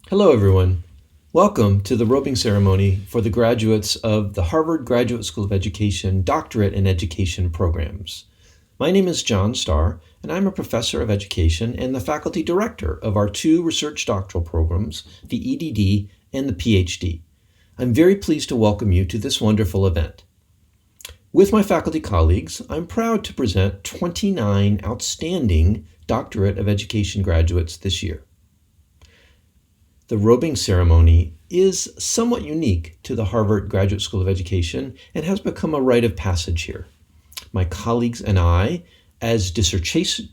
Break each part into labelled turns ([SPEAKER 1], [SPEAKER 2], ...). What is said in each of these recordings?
[SPEAKER 1] Hello, everyone. Welcome to the robing ceremony for the graduates of the Harvard Graduate School of Education Doctorate in Education programs. My name is John Starr, and I'm a professor of education and the faculty director of our two research doctoral programs, the Ed.D. and the Ph.D. I'm very pleased to welcome you to this wonderful event. With my faculty colleagues, I'm proud to present 29 outstanding Doctorate of Education graduates this year. The robing ceremony is somewhat unique to the Harvard Graduate School of Education and has become a rite of passage here. My colleagues and I, as dissertation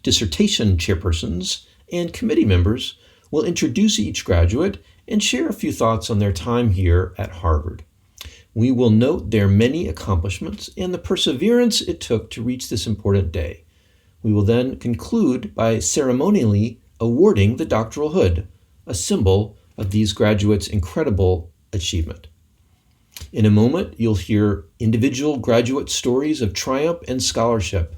[SPEAKER 1] chairpersons and committee members, will introduce each graduate and share a few thoughts on their time here at Harvard. We will note their many accomplishments and the perseverance it took to reach this important day. We will then conclude by ceremonially awarding the doctoral hood, a symbol of these graduates' incredible achievement. In a moment, you'll hear individual graduate stories of triumph and scholarship.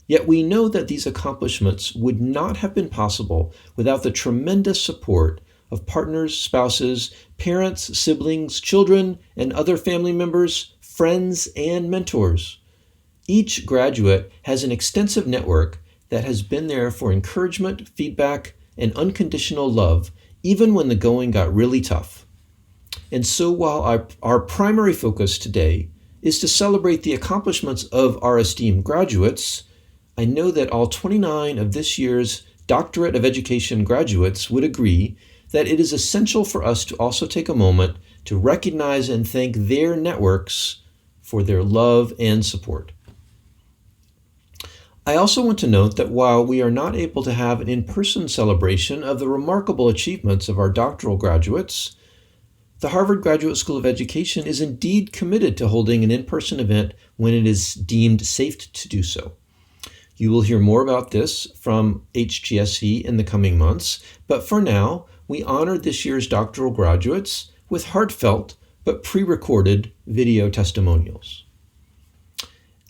[SPEAKER 1] Yet we know that these accomplishments would not have been possible without the tremendous support of partners, spouses, parents, siblings, children, and other family members, friends, and mentors. Each graduate has an extensive network that has been there for encouragement, feedback, and unconditional love, even when the going got really tough. And so while our primary focus today is to celebrate the accomplishments of our esteemed graduates, I know that all 29 of this year's Doctorate of Education graduates would agree that it is essential for us to also take a moment to recognize and thank their networks for their love and support. I also want to note that while we are not able to have an in-person celebration of the remarkable achievements of our doctoral graduates, the Harvard Graduate School of Education is indeed committed to holding an in-person event when it is deemed safe to do so. You will hear more about this from HGSE in the coming months, but for now, we honor this year's doctoral graduates with heartfelt but pre-recorded video testimonials.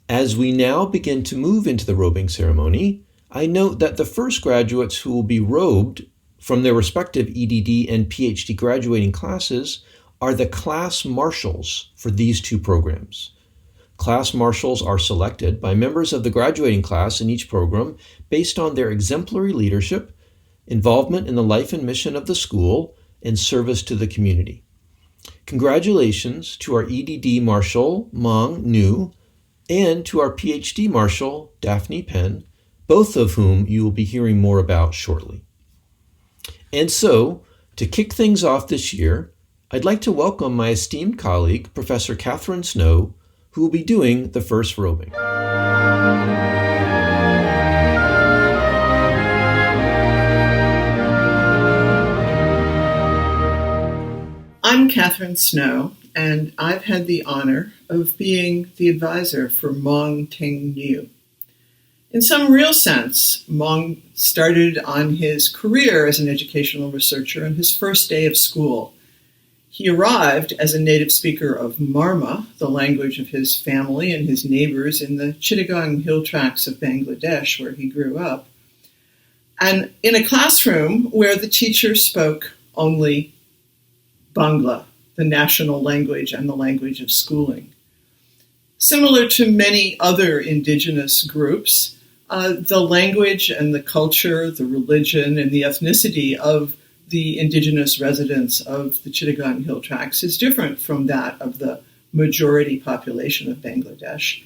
[SPEAKER 1] As we now begin to move into the robing ceremony, I note that the first graduates who will be robed from their respective EDD and PhD graduating classes are the class marshals for these two programs. Class marshals are selected by members of the graduating class in each program based on their exemplary leadership, involvement in the life and mission of the school, and service to the community. Congratulations to our EDD Marshal, Mong Nu, and to our PhD Marshal, Daphne Penn, both of whom you will be hearing more about shortly. And so, to kick things off this year, I'd like to welcome my esteemed colleague, Professor Katheryn Snow, who will be doing the first robing.
[SPEAKER 2] I'm Katheryn Snow, and I've had the honor of being the advisor for Mong Ting Nhu. In some real sense, Mong started on his career as an educational researcher on his first day of school. He arrived as a native speaker of Marma, the language of his family and his neighbors in the Chittagong hill tracts of Bangladesh, where he grew up, and in a classroom where the teacher spoke only Bangla, the national language and the language of schooling. Similar to many other indigenous groups, the language and the culture, the religion, and the ethnicity of the indigenous residents of the Chittagong hill tracts is different from that of the majority population of Bangladesh.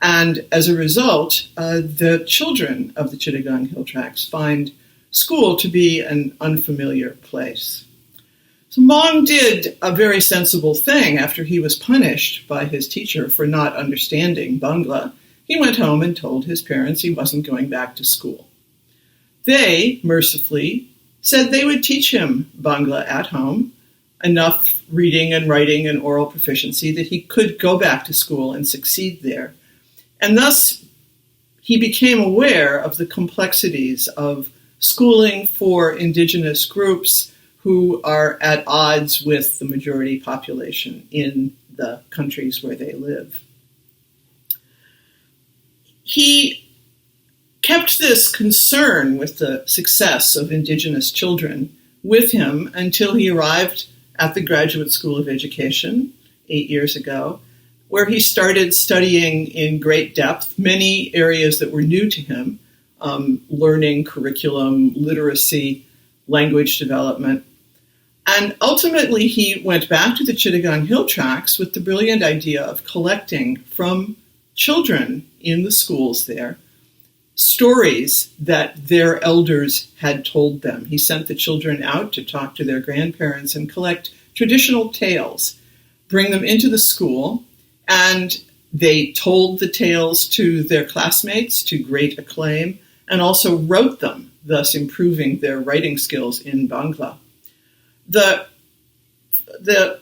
[SPEAKER 2] And as a result, the children of the Chittagong hill tracts find school to be an unfamiliar place. So Mong did a very sensible thing after he was punished by his teacher for not understanding Bangla. He went home and told his parents he wasn't going back to school. They, mercifully, said they would teach him Bangla at home, enough reading and writing and oral proficiency that he could go back to school and succeed there. And thus, he became aware of the complexities of schooling for indigenous groups who are at odds with the majority population in the countries where they live. He kept this concern with the success of indigenous children with him until he arrived at the Graduate School of Education 8 years ago, where he started studying in great depth many areas that were new to him, learning, curriculum, literacy, language development. And ultimately, he went back to the Chittagong Hill Tracts with the brilliant idea of collecting from children in the schools there stories that their elders had told them. He sent the children out to talk to their grandparents and collect traditional tales, bring them into the school, and they told the tales to their classmates to great acclaim and also wrote them, thus improving their writing skills in Bangla. The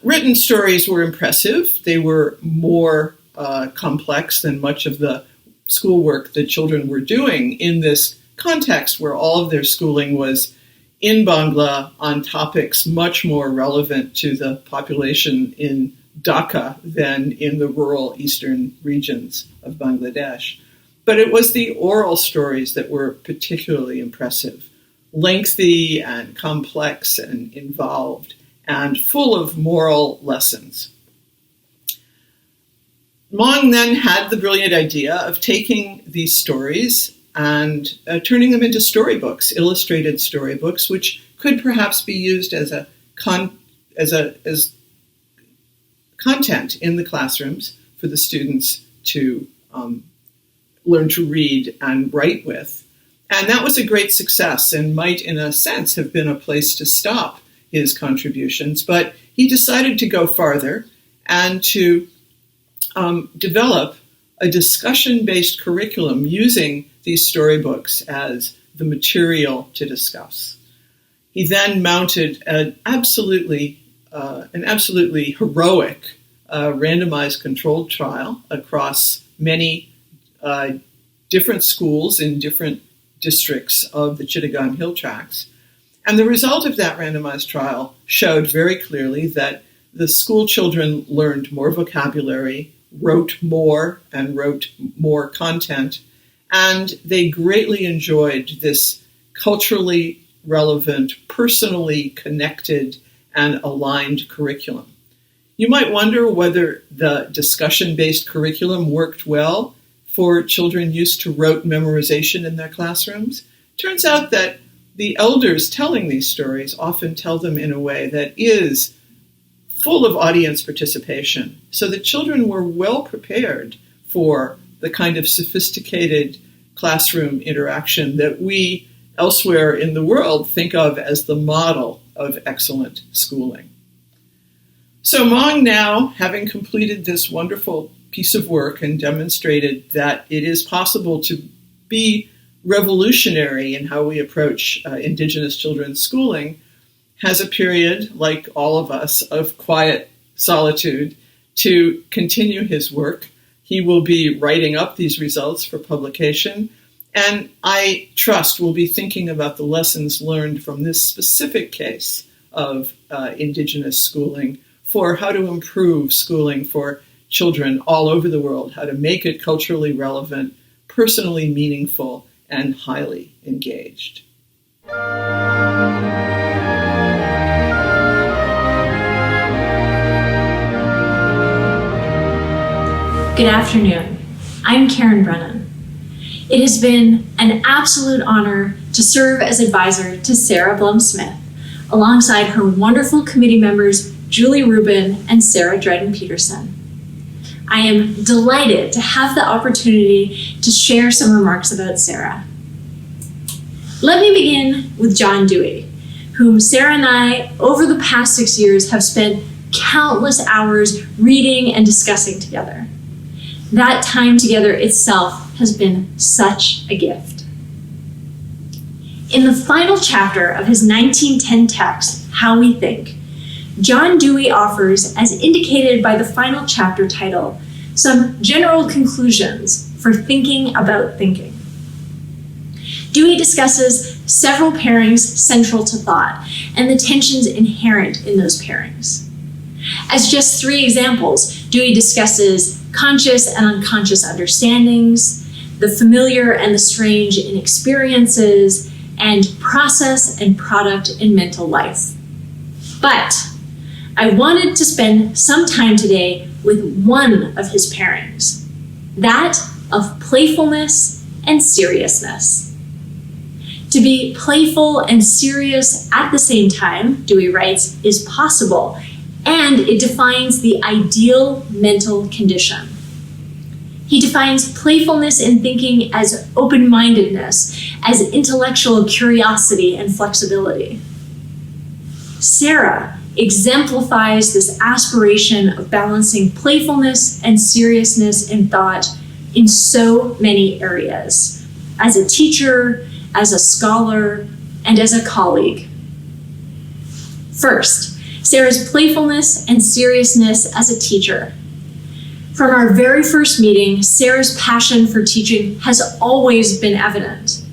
[SPEAKER 2] written stories were impressive. They were more complex than much of the schoolwork that children were doing in this context where all of their schooling was in Bangla on topics much more relevant to the population in Dhaka than in the rural eastern regions of Bangladesh. But it was the oral stories that were particularly impressive, lengthy and complex and involved and full of moral lessons. Mong then had the brilliant idea of taking these stories and turning them into storybooks, illustrated storybooks, which could perhaps be used as content in the classrooms for the students to learn to read and write with. And that was a great success and might, in a sense, have been a place to stop his contributions. But he decided to go farther and to develop a discussion-based curriculum using these storybooks as the material to discuss. He then mounted an absolutely heroic randomized controlled trial across many different schools in different districts of the Chittagong Hill Tracts. And the result of that randomized trial showed very clearly that the school children learned more vocabulary, wrote more content, and they greatly enjoyed this culturally relevant, personally connected, and aligned curriculum. You might wonder whether the discussion-based curriculum worked well for children used to rote memorization in their classrooms. Turns out that the elders telling these stories often tell them in a way that is full of audience participation. So the children were well prepared for the kind of sophisticated classroom interaction that we elsewhere in the world think of as the model of excellent schooling. So Mong now, having completed this wonderful piece of work and demonstrated that it is possible to be revolutionary in how we approach Indigenous children's schooling, has a period, like all of us, of quiet solitude to continue his work. He will be writing up these results for publication, and I trust will be thinking about the lessons learned from this specific case of Indigenous schooling for how to improve schooling for children all over the world, how to make it culturally relevant, personally meaningful, and highly engaged.
[SPEAKER 3] Good afternoon. I'm Karen Brennan. It has been an absolute honor to serve as advisor to Sarah Blum-Smith, alongside her wonderful committee members, Julie Rubin and Sarah Dryden-Peterson. I am delighted to have the opportunity to share some remarks about Sarah. Let me begin with John Dewey, whom Sarah and I, over the past 6 years, have spent countless hours reading and discussing together. That time together itself has been such a gift. In the final chapter of his 1910 text, How We Think, John Dewey offers, as indicated by the final chapter title, some general conclusions for thinking about thinking. Dewey discusses several pairings central to thought and the tensions inherent in those pairings. As just 3 examples, Dewey discusses conscious and unconscious understandings, the familiar and the strange in experiences, and process and product in mental life. But I wanted to spend some time today with one of his pairings, that of playfulness and seriousness. To be playful and serious at the same time, Dewey writes, is possible, and it defines the ideal mental condition. He defines playfulness in thinking as open-mindedness, as intellectual curiosity and flexibility. Sarah exemplifies this aspiration of balancing playfulness and seriousness in thought in so many areas, as a teacher, as a scholar, and as a colleague. First, Sarah's playfulness and seriousness as a teacher. From our very first meeting, Sarah's passion for teaching has always been evident.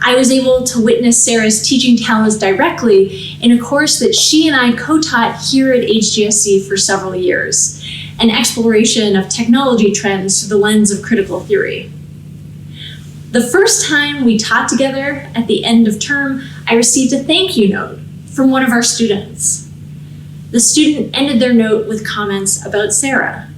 [SPEAKER 3] I was able to witness Sarah's teaching talents directly in a course that she and I co-taught here at HGSE for several years, an exploration of technology trends through the lens of critical theory. The first time we taught together at the end of term, I received a thank you note from one of our students. The student ended their note with comments about Sarah.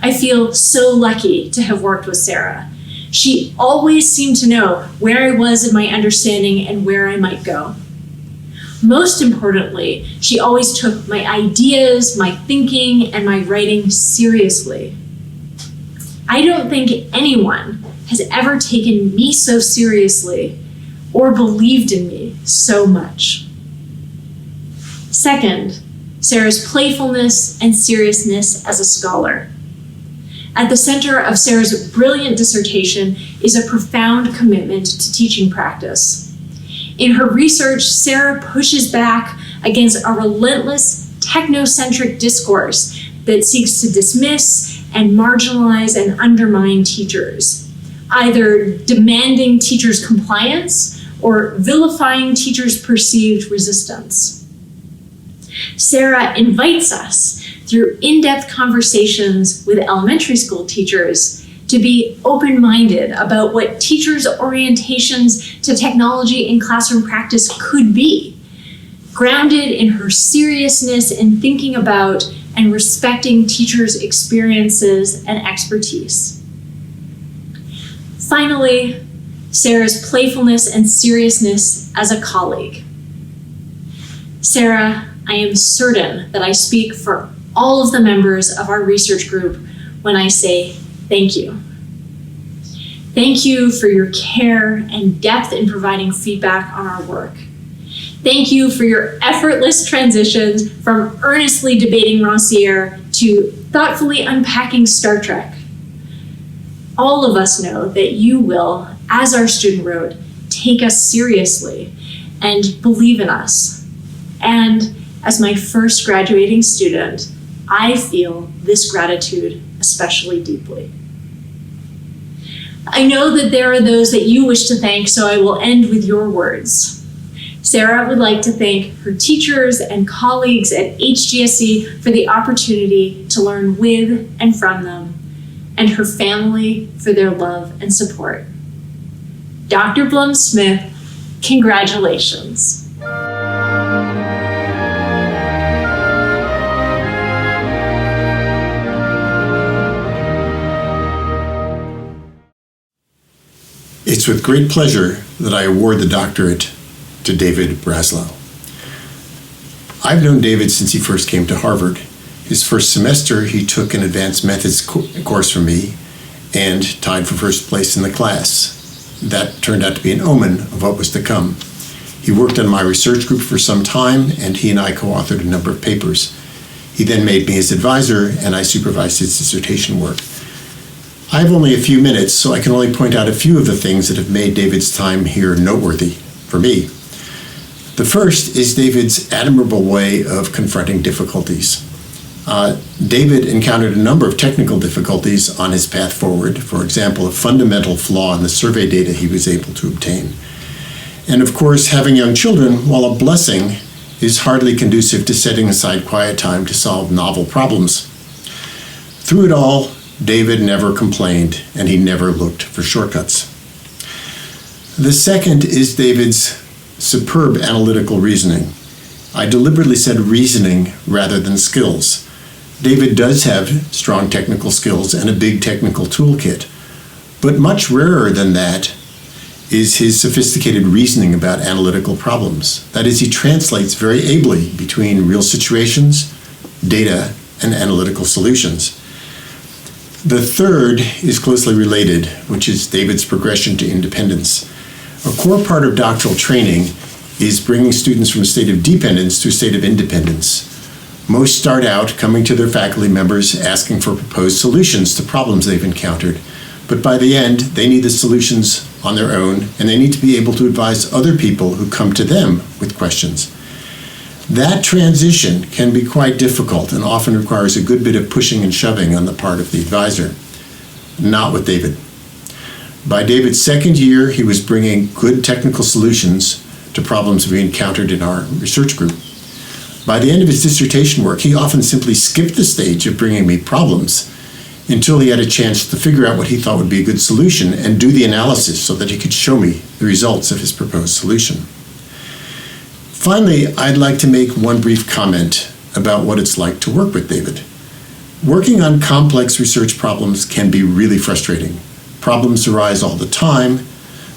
[SPEAKER 3] I feel so lucky to have worked with Sarah. She always seemed to know where I was in my understanding and where I might go. Most importantly, she always took my ideas, my thinking, and my writing seriously. I don't think anyone has ever taken me so seriously or believed in me so much. Second, Sarah's playfulness and seriousness as a scholar. At the center of Sarah's brilliant dissertation is a profound commitment to teaching practice. In her research, Sarah pushes back against a relentless technocentric discourse that seeks to dismiss and marginalize and undermine teachers, either demanding teachers' compliance or vilifying teachers' perceived resistance. Sarah invites us through in-depth conversations with elementary school teachers to be open-minded about what teachers' orientations to technology in classroom practice could be, grounded in her seriousness in thinking about and respecting teachers' experiences and expertise. Finally, Sarah's playfulness and seriousness as a colleague. Sarah, I am certain that I speak for all of the members of our research group when I say thank you. Thank you for your care and depth in providing feedback on our work. Thank you for your effortless transitions from earnestly debating Rancière to thoughtfully unpacking Star Trek. All of us know that you will, as our student wrote, take us seriously and believe in us. And as my first graduating student, I feel this gratitude especially deeply. I know that there are those that you wish to thank, so I will end with your words. Sarah would like to thank her teachers and colleagues at HGSE for the opportunity to learn with and from them, and her family for their love and support. Dr. Blum-Smith, congratulations.
[SPEAKER 4] It's with great pleasure that I award the doctorate to David Braslow. I've known David since he first came to Harvard. His first semester, he took an advanced methods course from me and tied for first place in the class. That turned out to be an omen of what was to come. He worked on my research group for some time, and he and I co-authored a number of papers. He then made me his advisor, and I supervised his dissertation work. I have only a few minutes, so I can only point out a few of the things that have made David's time here noteworthy for me. The first is David's admirable way of confronting difficulties. David encountered a number of technical difficulties on his path forward. For example, a fundamental flaw in the survey data he was able to obtain. And of course, having young children, while a blessing, is hardly conducive to setting aside quiet time to solve novel problems. Through it all, David never complained, and he never looked for shortcuts. The second is David's superb analytical reasoning. I deliberately said reasoning rather than skills. David does have strong technical skills and a big technical toolkit, but much rarer than that is his sophisticated reasoning about analytical problems. That is, he translates very ably between real situations, data, and analytical solutions. The third is closely related, which is David's progression to independence. A core part of doctoral training is bringing students from a state of dependence to a state of independence. Most start out coming to their faculty members asking for proposed solutions to problems they've encountered, but by the end, they need the solutions on their own, and they need to be able to advise other people who come to them with questions. That transition can be quite difficult and often requires a good bit of pushing and shoving on the part of the advisor. Not with David. By David's second year, he was bringing good technical solutions to problems we encountered in our research group. By the end of his dissertation work, he often simply skipped the stage of bringing me problems until he had a chance to figure out what he thought would be a good solution and do the analysis so that he could show me the results of his proposed solution. Finally, I'd like to make one brief comment about what it's like to work with David. Working on complex research problems can be really frustrating. Problems arise all the time.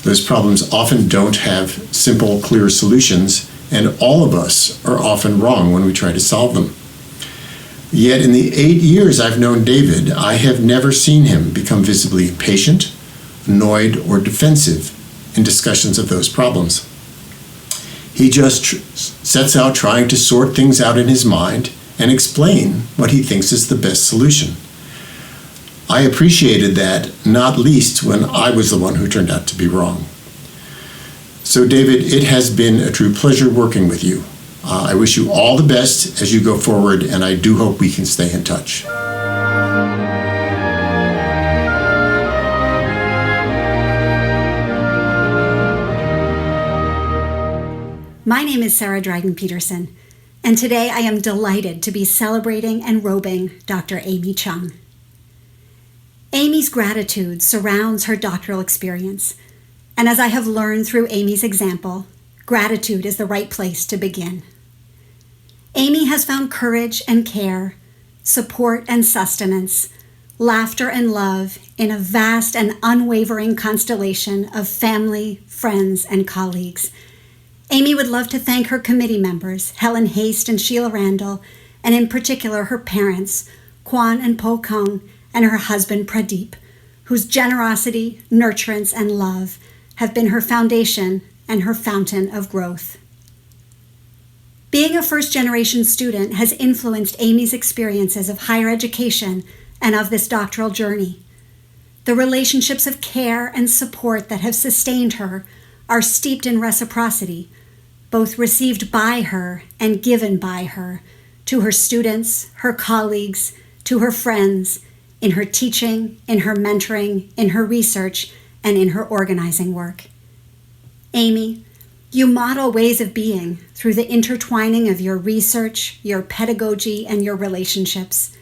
[SPEAKER 4] Those problems often don't have simple, clear solutions, and all of us are often wrong when we try to solve them. Yet in the 8 years I've known David, I have never seen him become visibly impatient, annoyed, or defensive in discussions of those problems. He just sets out trying to sort things out in his mind and explain what he thinks is the best solution. I appreciated that, not least when I was the one who turned out to be wrong. So David, it has been a true pleasure working with you. I wish you all the best as you go forward, and I do hope we can stay in touch.
[SPEAKER 5] My name is Sarah Dryden Peterson, and today I am delighted to be celebrating and robing Dr. Amy Chung. Amy's gratitude surrounds her doctoral experience, and as I have learned through Amy's example, gratitude is the right place to begin. Amy has found courage and care, support and sustenance, laughter and love in a vast and unwavering constellation of family, friends, and colleagues. Amy would love to thank her committee members, Helen Haste and Sheila Randall, and in particular her parents, Kwan and Po Kung, and her husband Pradeep, whose generosity, nurturance, and love have been her foundation and her fountain of growth. Being a first-generation student has influenced Amy's experiences of higher education and of this doctoral journey. The relationships of care and support that have sustained her are steeped in reciprocity, both received by her and given by her, to her students, her colleagues, to her friends, in her teaching, in her mentoring, in her research, and in her organizing work. Amy, you model ways of being through the intertwining of your research, your pedagogy, and your relationships.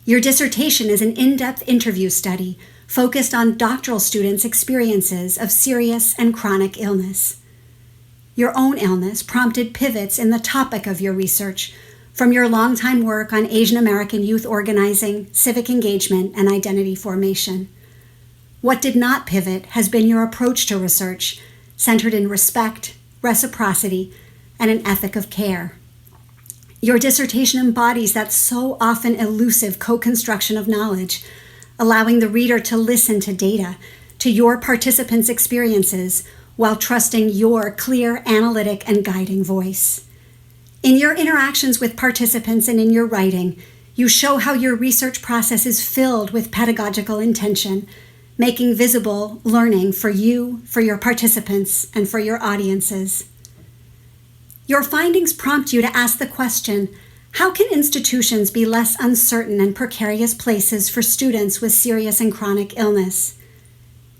[SPEAKER 5] Your dissertation is an in-depth interview study focused on doctoral students' experiences of serious and chronic illness. Your own illness prompted pivots in the topic of your research from your longtime work on Asian American youth organizing, civic engagement, and identity formation. What did not pivot has been your approach to research, centered in respect, reciprocity, and an ethic of care. Your dissertation embodies that so often elusive co-construction of knowledge, allowing the reader to listen to data, to your participants' experiences, while trusting your clear, analytic, and guiding voice. In your interactions with participants and in your writing, you show how your research process is filled with pedagogical intention, making visible learning for you, for your participants, and for your audiences. Your findings prompt you to ask the question, how can institutions be less uncertain and precarious places for students with serious and chronic illness?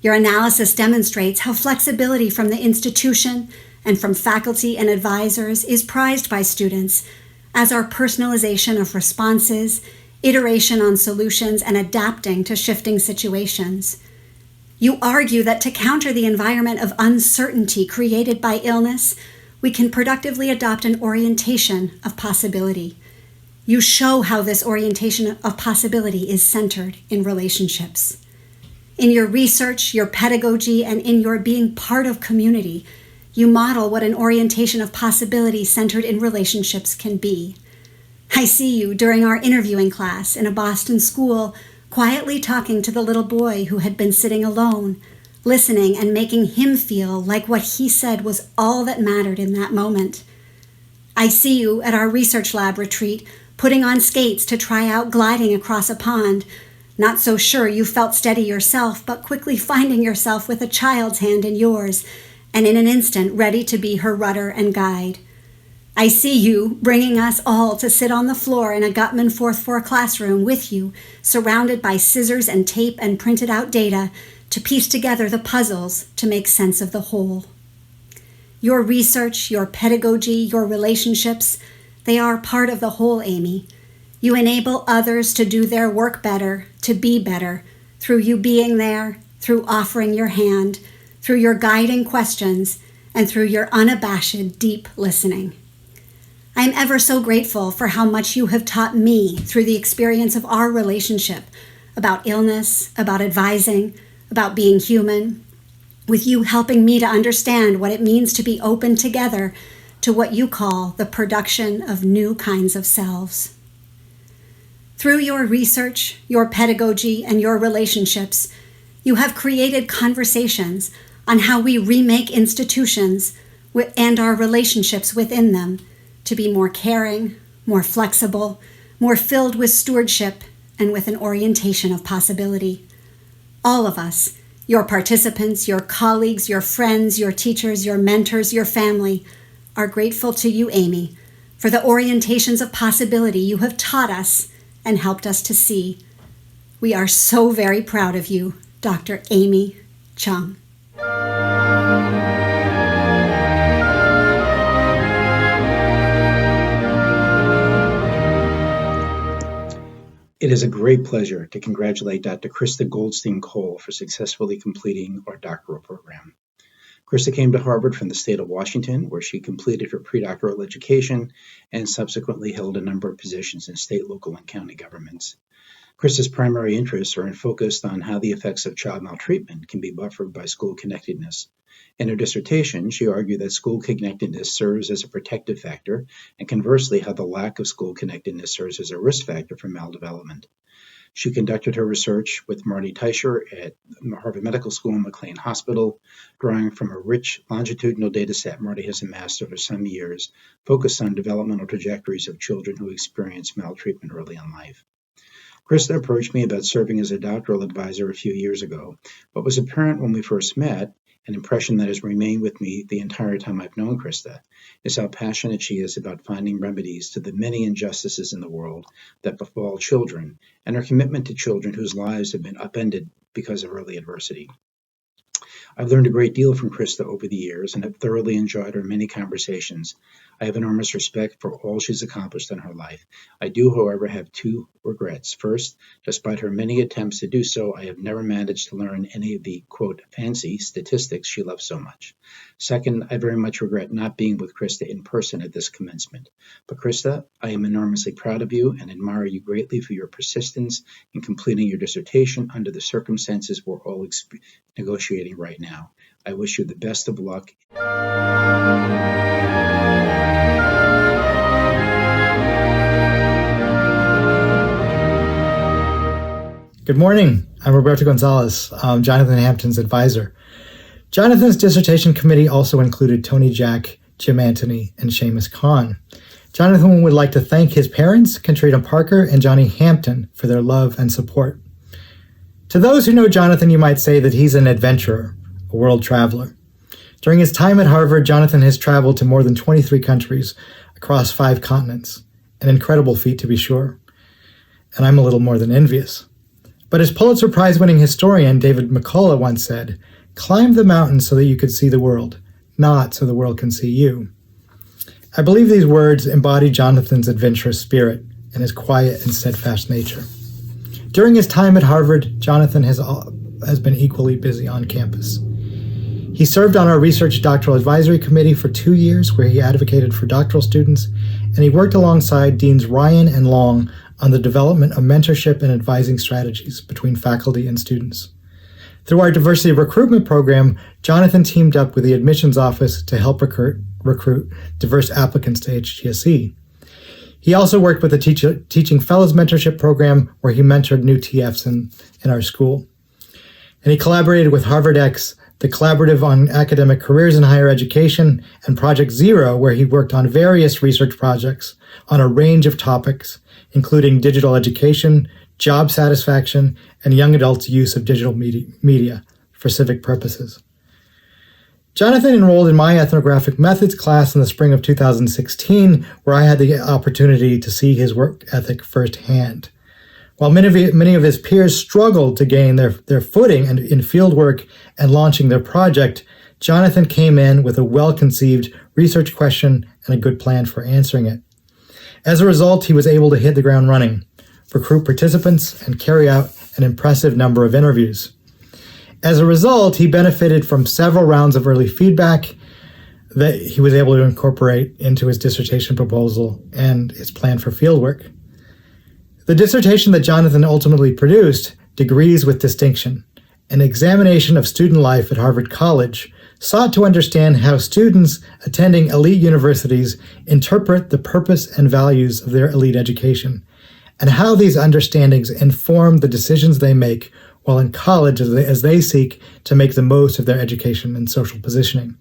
[SPEAKER 5] Your analysis demonstrates how flexibility from the institution and from faculty and advisors is prized by students, as are personalization of responses, iteration on solutions, and adapting to shifting situations. You argue that to counter the environment of uncertainty created by illness, we can productively adopt an orientation of possibility. You show how this orientation of possibility is centered in relationships. In your research, your pedagogy, and in your being part of community, you model what an orientation of possibility centered in relationships can be. I see you during our interviewing class in a Boston school, quietly talking to the little boy who had been sitting alone, listening and making him feel like what he said was all that mattered in that moment. I see you at our research lab retreat, putting on skates to try out gliding across a pond, not so sure you felt steady yourself, but quickly finding yourself with a child's hand in yours, and in an instant ready to be her rudder and guide. I see you bringing us all to sit on the floor in a Gutman 4th floor classroom with you, surrounded by scissors and tape and printed out data to piece together the puzzles to make sense of the whole. Your research, your pedagogy, your relationships, they are part of the whole, Amy. You enable others to do their work better, to be better, through you being there, through offering your hand, through your guiding questions, and through your unabashed, deep listening. I am ever so grateful for how much you have taught me through the experience of our relationship, about illness, about advising, about being human, with you helping me to understand what it means to be open together to what you call the production of new kinds of selves. Through your research, your pedagogy, and your relationships, you have created conversations on how we remake institutions and our relationships within them to be more caring, more flexible, more filled with stewardship, and with an orientation of possibility. All of us, your participants, your colleagues, your friends, your teachers, your mentors, your family, are grateful to you, Amy, for the orientations of possibility you have taught us and helped us to see. We are so very proud of you, Dr. Amy Chung.
[SPEAKER 6] It is a great pleasure to congratulate Dr. Krista Goldstein Cole for successfully completing our doctoral program. Krista came to Harvard from the state of Washington, where she completed her predoctoral education and subsequently held a number of positions in state, local, and county governments. Krista's primary interests are focused on how the effects of child maltreatment can be buffered by school connectedness. In her dissertation, she argued that school connectedness serves as a protective factor, and conversely, how the lack of school connectedness serves as a risk factor for maldevelopment. She conducted her research with Marty Teicher at Harvard Medical School and McLean Hospital, drawing from a rich longitudinal data set Marty has amassed over some years, focused on developmental trajectories of children who experience maltreatment early in life. Krista approached me about serving as a doctoral advisor a few years ago. What was apparent when we first met, an impression that has remained with me the entire time I've known Krista, is how passionate she is about finding remedies to the many injustices in the world that befall children, and her commitment to children whose lives have been upended because of early adversity. I've learned a great deal from Krista over the years and have thoroughly enjoyed our many conversations. I have enormous respect for all she's accomplished in her life. I do, however, have two regrets. First, despite her many attempts to do so, I have never managed to learn any of the, quote, fancy statistics she loves so much. Second, I very much regret not being with Krista in person at this commencement. But Krista, I am enormously proud of you and admire you greatly for your persistence in completing your dissertation under the circumstances we're all negotiating right now. I wish you the best of luck.
[SPEAKER 7] Good morning. I'm Roberto Gonzalez, Jonathan Hampton's advisor. Jonathan's dissertation committee also included Tony Jack, Jim Anthony, and Seamus Kahn. Jonathan would like to thank his parents, Katrina Parker and Johnny Hampton, for their love and support. To those who know Jonathan, you might say that he's an adventurer, a world traveler. During his time at Harvard, Jonathan has traveled to more than 23 countries across 5 continents, an incredible feat to be sure. And I'm a little more than envious. But as Pulitzer Prize-winning historian David McCullough once said, climb the mountain so that you could see the world, not so the world can see you. I believe these words embody Jonathan's adventurous spirit and his quiet and steadfast nature. During his time at Harvard, Jonathan has has been equally busy on campus. He served on our research doctoral advisory committee for 2 years, where he advocated for doctoral students, and he worked alongside Deans Ryan and Long on the development of mentorship and advising strategies between faculty and students. Through our diversity recruitment program, Jonathan teamed up with the admissions office to help recruit diverse applicants to HGSE. He also worked with the Teaching Fellows Mentorship Program, where he mentored new TFs in our school. And he collaborated with HarvardX, the Collaborative on Academic Careers in Higher Education, and Project Zero, where he worked on various research projects on a range of topics, including digital education, job satisfaction, and young adults' use of digital media for civic purposes. Jonathan enrolled in my ethnographic methods class in the spring of 2016, where I had the opportunity to see his work ethic firsthand. While many of his peers struggled to gain their footing in fieldwork and launching their project, Jonathan came in with a well-conceived research question and a good plan for answering it. As a result, he was able to hit the ground running, recruit participants, and carry out an impressive number of interviews. As a result, he benefited from several rounds of early feedback that he was able to incorporate into his dissertation proposal and his plan for fieldwork. The dissertation that Jonathan ultimately produced, Degrees with Distinction, an examination of student life at Harvard College, sought to understand how students attending elite universities interpret the purpose and values of their elite education, and how these understandings inform the decisions they make while in college as they seek to make the most of their education and social positioning.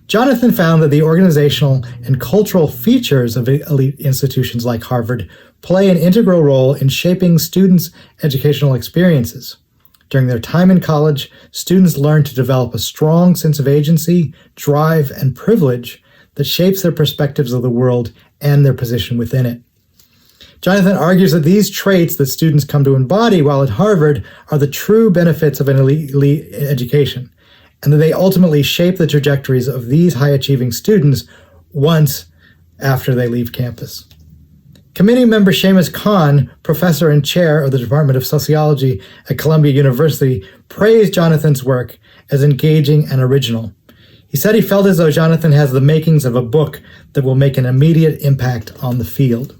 [SPEAKER 7] Jonathan found that the organizational and cultural features of elite institutions like Harvard play an integral role in shaping students' educational experiences. During their time in college, students learn to develop a strong sense of agency, drive, and privilege that shapes their perspectives of the world and their position within it. Jonathan argues that these traits that students come to embody while at Harvard are the true benefits of an elite education, and that they ultimately shape the trajectories of these high-achieving students once after they leave campus. Committee member Seamus Khan, professor and chair of the Department of Sociology at Columbia University, praised Jonathan's work as engaging and original. He said he felt as though Jonathan has the makings of a book that will make an immediate impact on the field.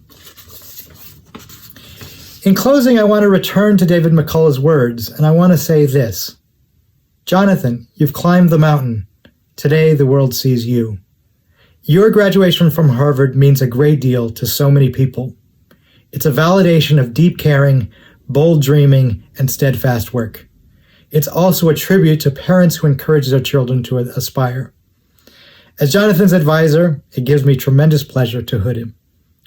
[SPEAKER 7] In closing, I want to return to David McCullough's words, and I want to say this. Jonathan, you've climbed the mountain. Today, the world sees you. Your graduation from Harvard means a great deal to so many people. It's a validation of deep caring, bold dreaming, and steadfast work. It's also a tribute to parents who encourage their children to aspire. As Jonathan's advisor, it gives me tremendous pleasure to hood him.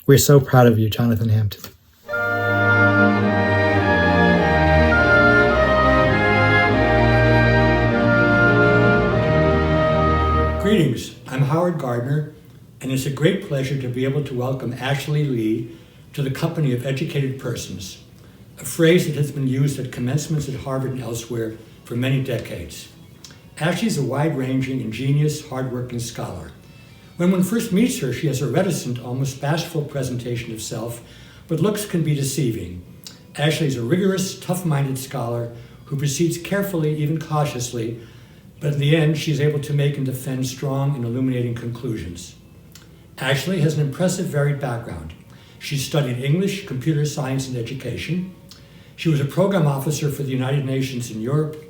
[SPEAKER 7] We're so proud of you, Jonathan Hampton.
[SPEAKER 8] Greetings, I'm Howard Gardner, and it's a great pleasure to be able to welcome Ashley Lee to the company of educated persons, a phrase that has been used at commencements at Harvard and elsewhere for many decades. Ashley's a wide-ranging, ingenious, hard-working scholar. When one first meets her, she has a reticent, almost bashful presentation of self, but looks can be deceiving. Ashley's a rigorous, tough-minded scholar who proceeds carefully, even cautiously, but in the end, she's able to make and defend strong and illuminating conclusions. Ashley has an impressive varied background. She studied English, computer science, and education. She was a program officer for the United Nations in Europe.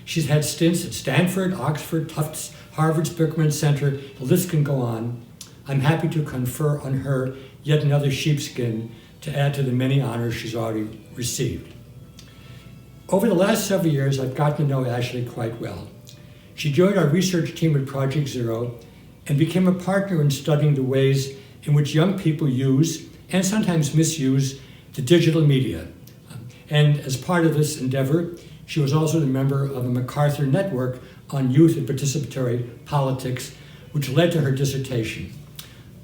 [SPEAKER 8] She's had stints at Stanford, Oxford, Tufts, Harvard's Berkman Center. The list can go on. I'm happy to confer on her yet another sheepskin to add to the many honors she's already received. Over the last several years, I've gotten to know Ashley quite well. She joined our research team at Project Zero and became a partner in studying the ways in which young people use and sometimes misuse the digital media. And as part of this endeavor, she was also a member of the MacArthur Network on Youth and Participatory Politics, which led to her dissertation.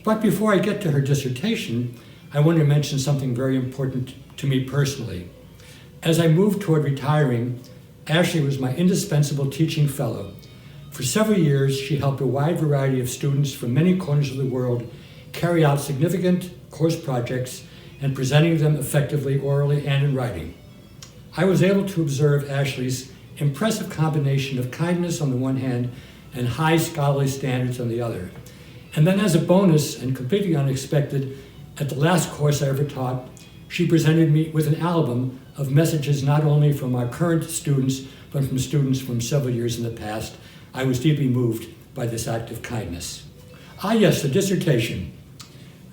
[SPEAKER 8] But before I get to her dissertation, I want to mention something very important to me personally. As I moved toward retiring, Ashley was my indispensable teaching fellow. For several years, she helped a wide variety of students from many corners of the world carry out significant course projects and presenting them effectively orally and in writing. I was able to observe Ashley's impressive combination of kindness on the one hand and high scholarly standards on the other. And then as a bonus and completely unexpected, at the last course I ever taught, she presented me with an album of messages not only from our current students, but from students from several years in the past. I was deeply moved by this act of kindness. Ah yes, the dissertation.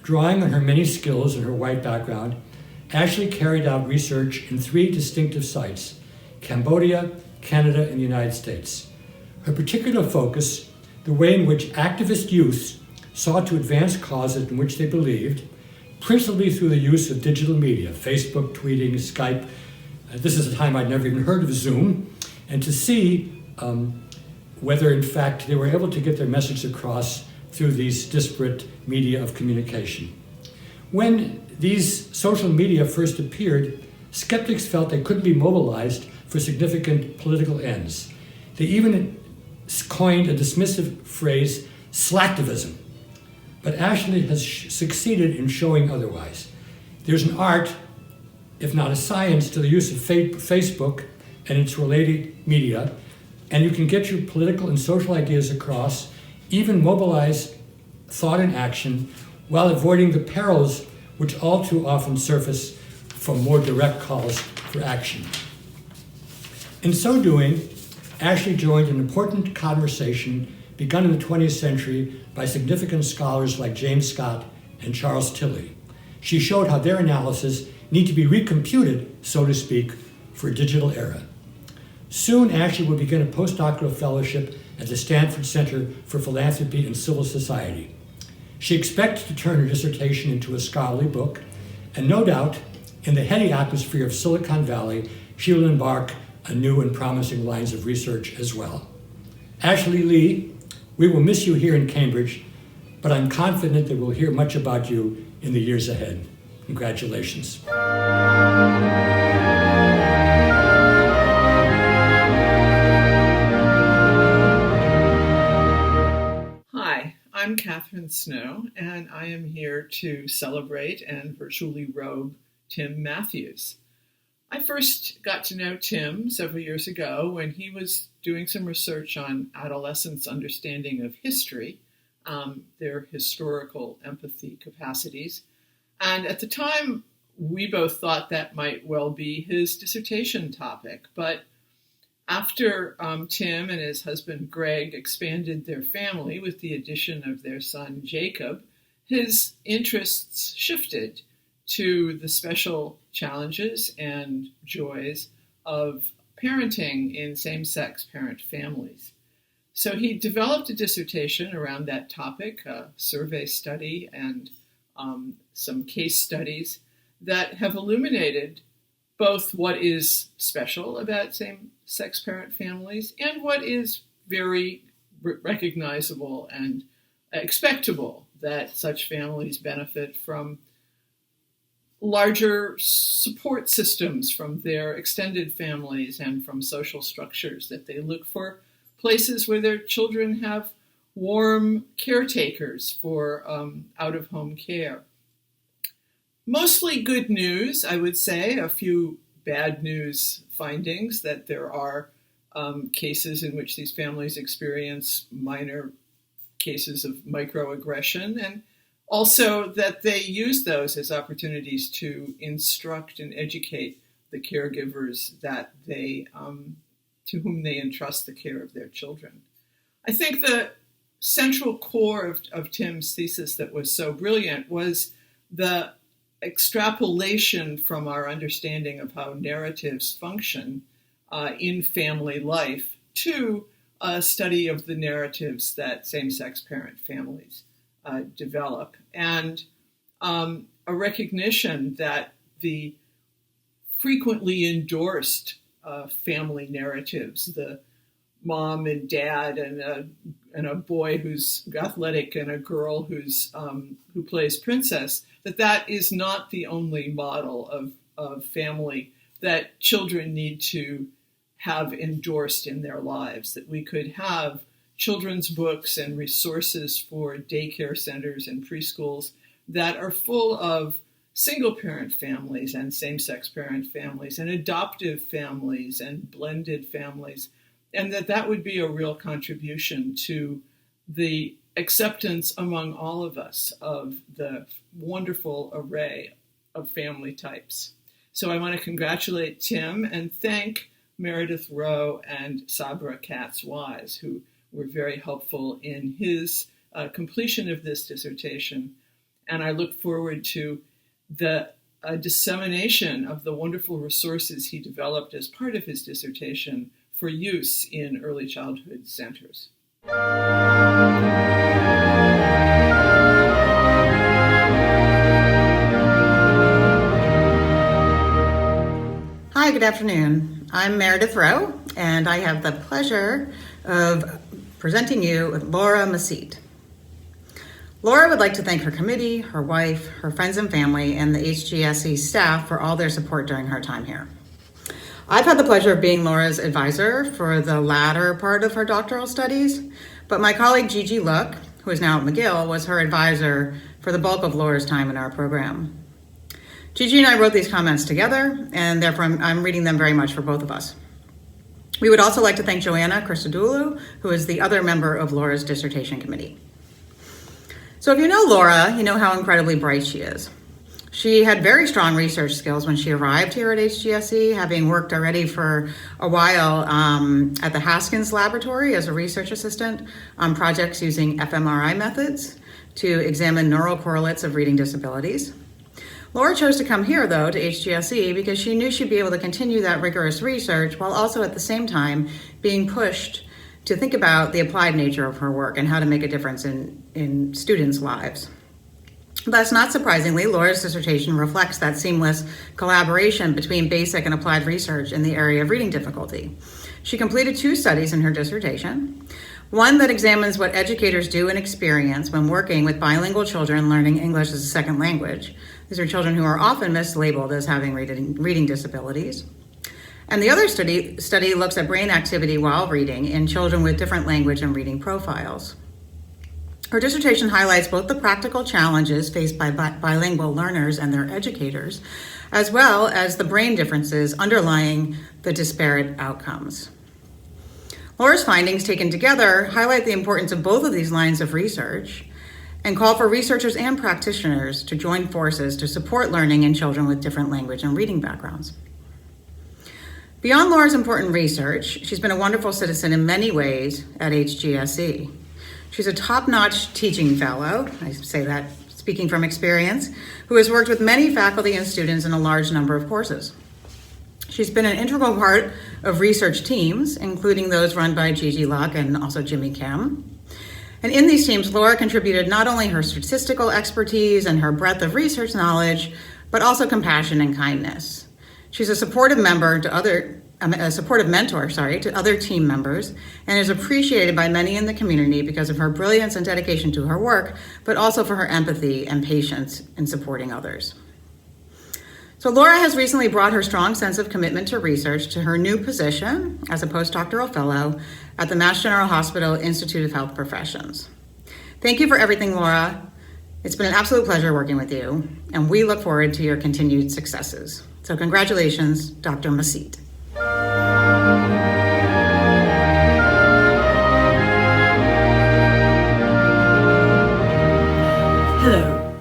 [SPEAKER 8] Drawing on her many skills and her white background, Ashley carried out research in 3 distinctive sites: Cambodia, Canada, and the United States. Her particular focus, the way in which activist youths sought to advance causes in which they believed, principally through the use of digital media, Facebook, tweeting, Skype. This is a time I'd never even heard of Zoom, and to see whether in fact they were able to get their message across through these disparate media of communication. When these social media first appeared, skeptics felt they couldn't be mobilized for significant political ends. They even coined a dismissive phrase, slacktivism. But Ashley has succeeded in showing otherwise. There's an art, if not a science, to the use of Facebook and its related media, and you can get your political and social ideas across, even mobilize thought and action, while avoiding the perils which all too often surface from more direct calls for action. In so doing, Ashley joined an important conversation begun in the 20th century by significant scholars like James Scott and Charles Tilly. She showed how their analysis need to be recomputed, so to speak, for a digital era. Soon, Ashley will begin a postdoctoral fellowship at the Stanford Center for Philanthropy and Civil Society. She expects to turn her dissertation into a scholarly book, and no doubt, in the heady atmosphere of Silicon Valley, she will embark on new and promising lines of research as well. Ashley Lee, we will miss you here in Cambridge, but I'm confident that we'll hear much about you in the years ahead. Congratulations.
[SPEAKER 2] Hi, I'm Katheryn Snow, and I am here to celebrate and virtually robe Tim Matthews. I first got to know Tim several years ago when he was doing some research on adolescents' understanding of history, their historical empathy capacities. And at the time, we both thought that might well be his dissertation topic. But after Tim and his husband Greg expanded their family with the addition of their son Jacob, his interests shifted to the special challenges and joys of parenting in same-sex parent families. So he developed a dissertation around that topic, a survey study, and some case studies that have illuminated both what is special about same-sex parent families and what is very recognizable and expectable, that such families benefit from larger support systems from their extended families and from social structures, that they look for places where their children have warm caretakers for out-of-home care. Mostly good news, I would say, a few bad news findings, that there are cases in which these families experience minor cases of microaggression, and also that they use those as opportunities to instruct and educate the caregivers that they, to whom they entrust the care of their children. I think the central core of Tim's thesis that was so brilliant was the extrapolation from our understanding of how narratives function in family life to a study of the narratives that same-sex parent families develop, and a recognition that the frequently endorsed family narratives, the mom and dad and a boy who's athletic and a girl who plays princess, that is not the only model of family that children need to have endorsed in their lives, that we could have children's books and resources for daycare centers and preschools that are full of single-parent families and same-sex parent families and adoptive families and blended families, and that would be a real contribution to the acceptance among all of us of the wonderful array of family types. So I want to congratulate Tim and thank Meredith Rowe and Sabra Katz-Wise, who were very helpful in his completion of this dissertation. And I look forward to the dissemination of the wonderful resources he developed as part of his dissertation for use in early childhood centers.
[SPEAKER 9] Hi, good afternoon. I'm Meredith Rowe, and I have the pleasure of presenting you with Laura Massid. Laura would like to thank her committee, her wife, her friends and family, and the HGSE staff for all their support during her time here. I've had the pleasure of being Laura's advisor for the latter part of her doctoral studies, but my colleague Gigi Luck, who is now at McGill, was her advisor for the bulk of Laura's time in our program. Gigi and I wrote these comments together, and therefore I'm reading them very much for both of us. We would also like to thank Joanna Christodoulou, who is the other member of Laura's dissertation committee. So if you know Laura, you know how incredibly bright she is. She had very strong research skills when she arrived here at HGSE, having worked already for a while at the Haskins Laboratory as a research assistant on projects using fMRI methods to examine neural correlates of reading disabilities. Laura chose to come here, though, to HGSE because she knew she'd be able to continue that rigorous research while also at the same time being pushed to think about the applied nature of her work and how to make a difference in students' lives. Thus, not surprisingly, Laura's dissertation reflects that seamless collaboration between basic and applied research in the area of reading difficulty. She completed 2 studies in her dissertation, one that examines what educators do and experience when working with bilingual children learning English as a second language. These are children who are often mislabeled as having reading disabilities. And the other study looks at brain activity while reading in children with different language and reading profiles. Her dissertation highlights both the practical challenges faced by bilingual learners and their educators, as well as the brain differences underlying the disparate outcomes. Laura's findings taken together highlight the importance of both of these lines of research and call for researchers and practitioners to join forces to support learning in children with different language and reading backgrounds. Beyond Laura's important research, she's been a wonderful citizen in many ways at HGSE. She's a top-notch teaching fellow, I say that speaking from experience, who has worked with many faculty and students in a large number of courses. She's been an integral part of research teams, including those run by Gigi Luck and also Jimmy Kim. And in these teams, Laura contributed not only her statistical expertise and her breadth of research knowledge, but also compassion and kindness. She's a supportive mentor to other team members and is appreciated by many in the community because of her brilliance and dedication to her work, but also for her empathy and patience in supporting others. So Laura has recently brought her strong sense of commitment to research to her new position as a postdoctoral fellow at the Mass General Hospital Institute of Health Professions. Thank you for everything, Laura. It's been an absolute pleasure working with you, and we look forward to your continued successes. So congratulations, Dr. Massid.
[SPEAKER 10] Hello,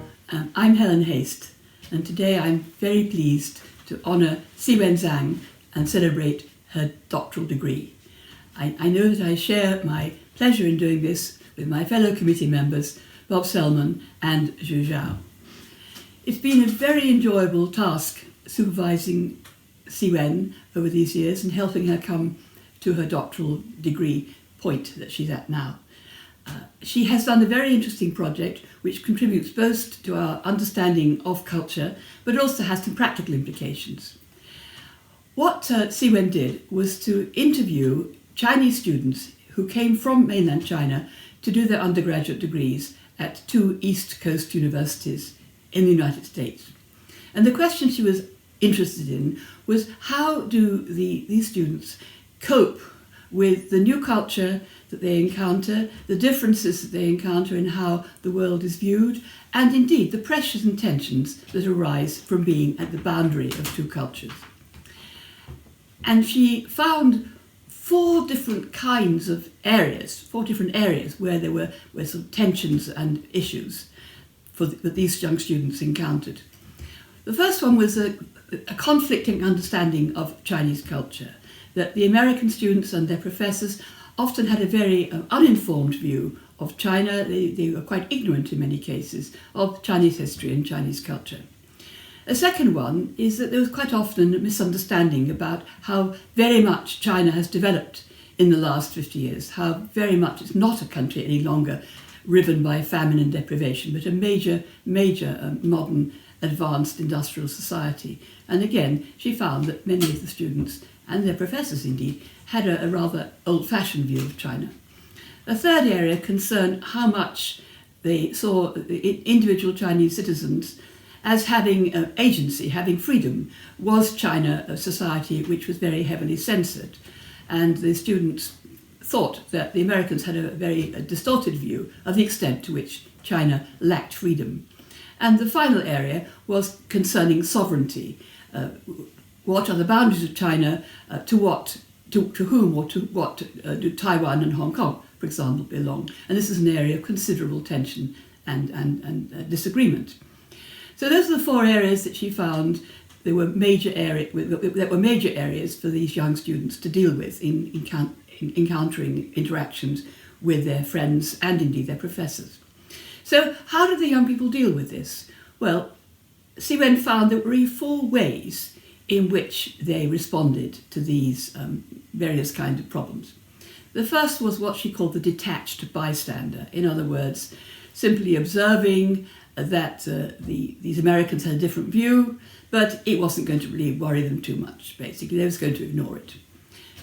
[SPEAKER 10] I'm Helen Haste, and today I'm very pleased to honour Siwen Zhang and celebrate her doctoral degree. I know that I share my pleasure in doing this with my fellow committee members, Bob Selman and Zhu Zhao. It's been a very enjoyable task supervising Siwen over these years and helping her come to her doctoral degree point that she's at now. She has done a very interesting project which contributes both to our understanding of culture but also has some practical implications. What Siwen did was to interview Chinese students who came from mainland China to do their undergraduate degrees at 2 East Coast universities in the United States. And the question she was interested in was how do these students cope with the new culture, that they encounter, the differences that they encounter in how the world is viewed, and indeed the pressures and tensions that arise from being at the boundary of two cultures. And she found four different areas where there were sort of tensions and issues that these young students encountered. The first one was a conflicting understanding of Chinese culture, that the American students and their professors often had a very uninformed view of China. They were quite ignorant in many cases of Chinese history and Chinese culture. A second one is that there was quite often a misunderstanding about how very much China has developed in the last 50 years, how very much it's not a country any longer riven by famine and deprivation, but a major modern advanced industrial society. And again, she found that many of the students, and their professors indeed, had a rather old-fashioned view of China. A third area concerned how much they saw individual Chinese citizens as having agency, having freedom. Was China a society which was very heavily censored? And the students thought that the Americans had a very distorted view of the extent to which China lacked freedom. And the final area was concerning sovereignty. What are the boundaries of China? To whom or to what do Taiwan and Hong Kong, for example, belong? And this is an area of considerable tension and disagreement. So those are the four areas that she found there were major areas for these young students to deal with in encountering interactions with their friends and indeed their professors. So how did the young people deal with this? Well, Si-Wen found there were really four ways in which they responded to these various kinds of problems. The first was what she called the detached bystander. In other words, simply observing that these Americans had a different view, but it wasn't going to really worry them too much, basically. They was going to ignore it.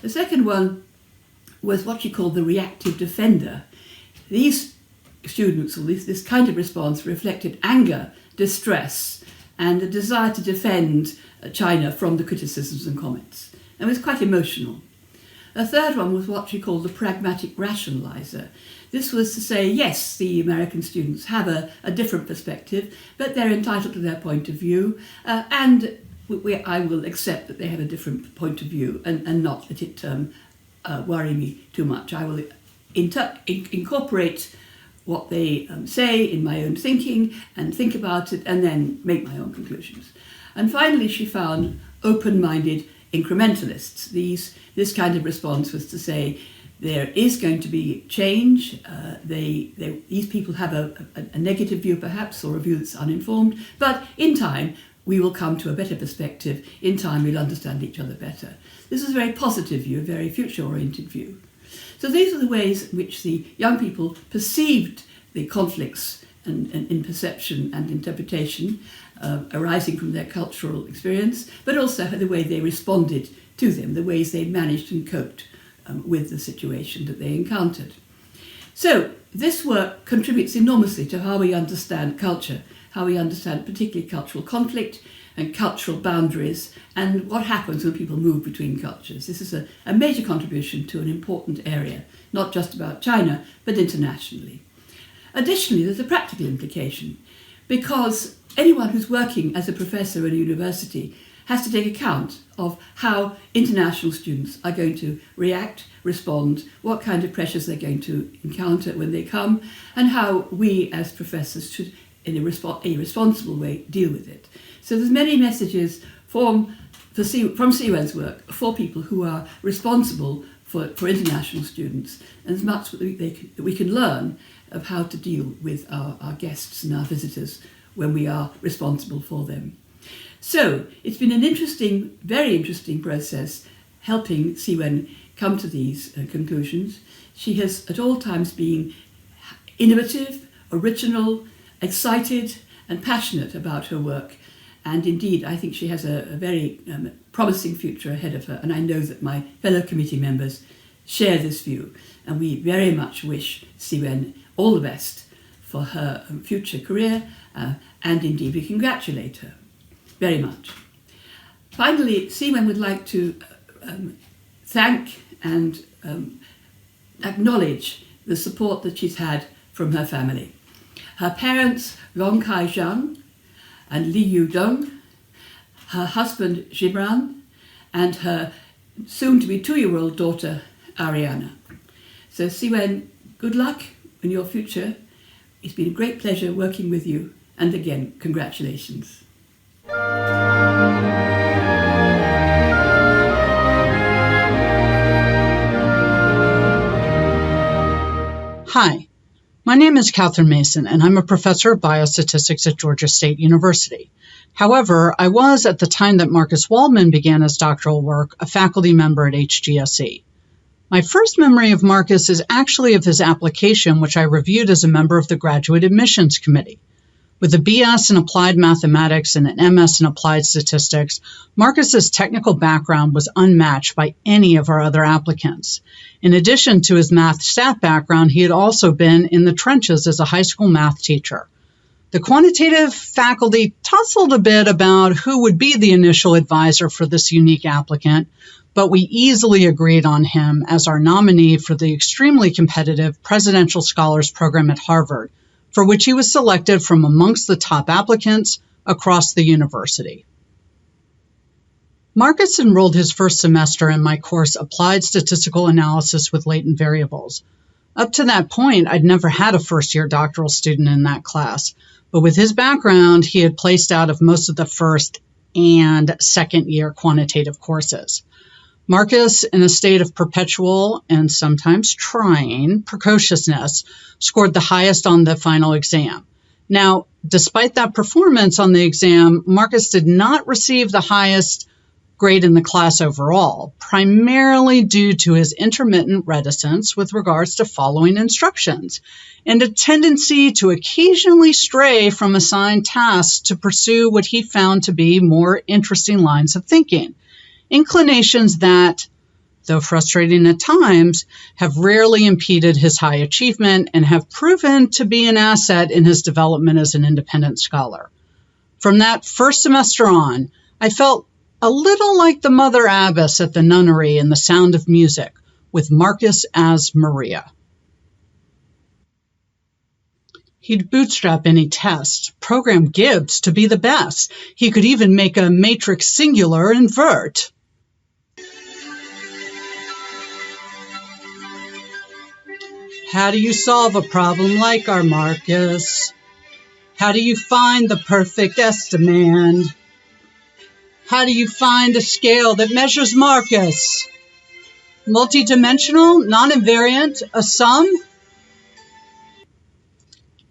[SPEAKER 10] The second one was what she called the reactive defender. These students, or this kind of response, reflected anger, distress, and a desire to defend China from the criticisms and comments. And it was quite emotional. A third one was what she called the pragmatic rationalizer. This was to say, yes, the American students have a different perspective, but they're entitled to their point of view, and I will accept that they have a different point of view and not let it worry me too much. I will incorporate what they say in my own thinking and think about it and then make my own conclusions. And finally, she found open-minded incrementalists. This kind of response was to say there is going to be change. These people have a negative view perhaps, or a view that's uninformed, but in time we will come to a better perspective. In time we'll understand each other better. This is a very positive view, a very future-oriented view. So these are the ways in which the young people perceived the conflicts in perception and interpretation arising from their cultural experience, but also the way they responded to them, the ways they managed and coped with the situation that they encountered. So this work contributes enormously to how we understand culture, how we understand particularly cultural conflict and cultural boundaries, and what happens when people move between cultures. This is a major contribution to an important area, not just about China, but internationally. Additionally, there's a practical implication, because anyone who's working as a professor at a university has to take account of how international students are going to react, respond, what kind of pressures they're going to encounter when they come, and how we as professors should, in a responsible way, deal with it. So there's many messages from Si-Wen's work for people who are responsible for international students, and there's much that we can learn of how to deal with our guests and our visitors when we are responsible for them. So it's been an interesting, very interesting process helping Si-Wen come to these conclusions. She has at all times been innovative, original, excited and passionate about her work. And indeed, I think she has a very promising future ahead of her. And I know that my fellow committee members share this view. And we very much wish Si-Wen all the best for her future career. And indeed, we congratulate her very much. Finally, Si-Wen would like to thank and acknowledge the support that she's had from her family. Her parents, Rong Kai Zhang and Li Yu Dong, her husband, Gibran, and her soon-to-be 2-year-old daughter, Ariana. So Siwen, good luck in your future. It's been a great pleasure working with you. And again, congratulations.
[SPEAKER 11] Hi, my name is Katheryn Mason, and I'm a professor of biostatistics at Georgia State University. However, I was, at the time that Marcus Waldman began his doctoral work, a faculty member at HGSE. My first memory of Marcus is actually of his application, which I reviewed as a member of the Graduate Admissions Committee. With a BS in applied mathematics and an MS in applied statistics, Marcus's technical background was unmatched by any of our other applicants. In addition to his math stat background, he had also been in the trenches as a high school math teacher. The quantitative faculty tussled a bit about who would be the initial advisor for this unique applicant, but we easily agreed on him as our nominee for the extremely competitive Presidential Scholars Program at Harvard, for which he was selected from amongst the top applicants across the university. Marcus enrolled his first semester in my course Applied Statistical Analysis with Latent Variables. Up to that point, I'd never had a first-year doctoral student in that class, but with his background, he had placed out of most of the first and second-year quantitative courses. Marcus, in a state of perpetual and sometimes trying precociousness, scored the highest on the final exam. Now, despite that performance on the exam, Marcus did not receive the highest grade in the class overall, primarily due to his intermittent reticence with regards to following instructions and a tendency to occasionally stray from assigned tasks to pursue what he found to be more interesting lines of thinking. Inclinations that, though frustrating at times, have rarely impeded his high achievement and have proven to be an asset in his development as an independent scholar. From that first semester on, I felt a little like the Mother Abbess at the nunnery in The Sound of Music, with Marcus as Maria. He'd bootstrap any test, program Gibbs to be the best. He could even make a matrix singular invert. How do you solve a problem like our Marcus? How do you find the perfect estimand? How do you find a scale that measures Marcus? Multidimensional, non-invariant, a sum?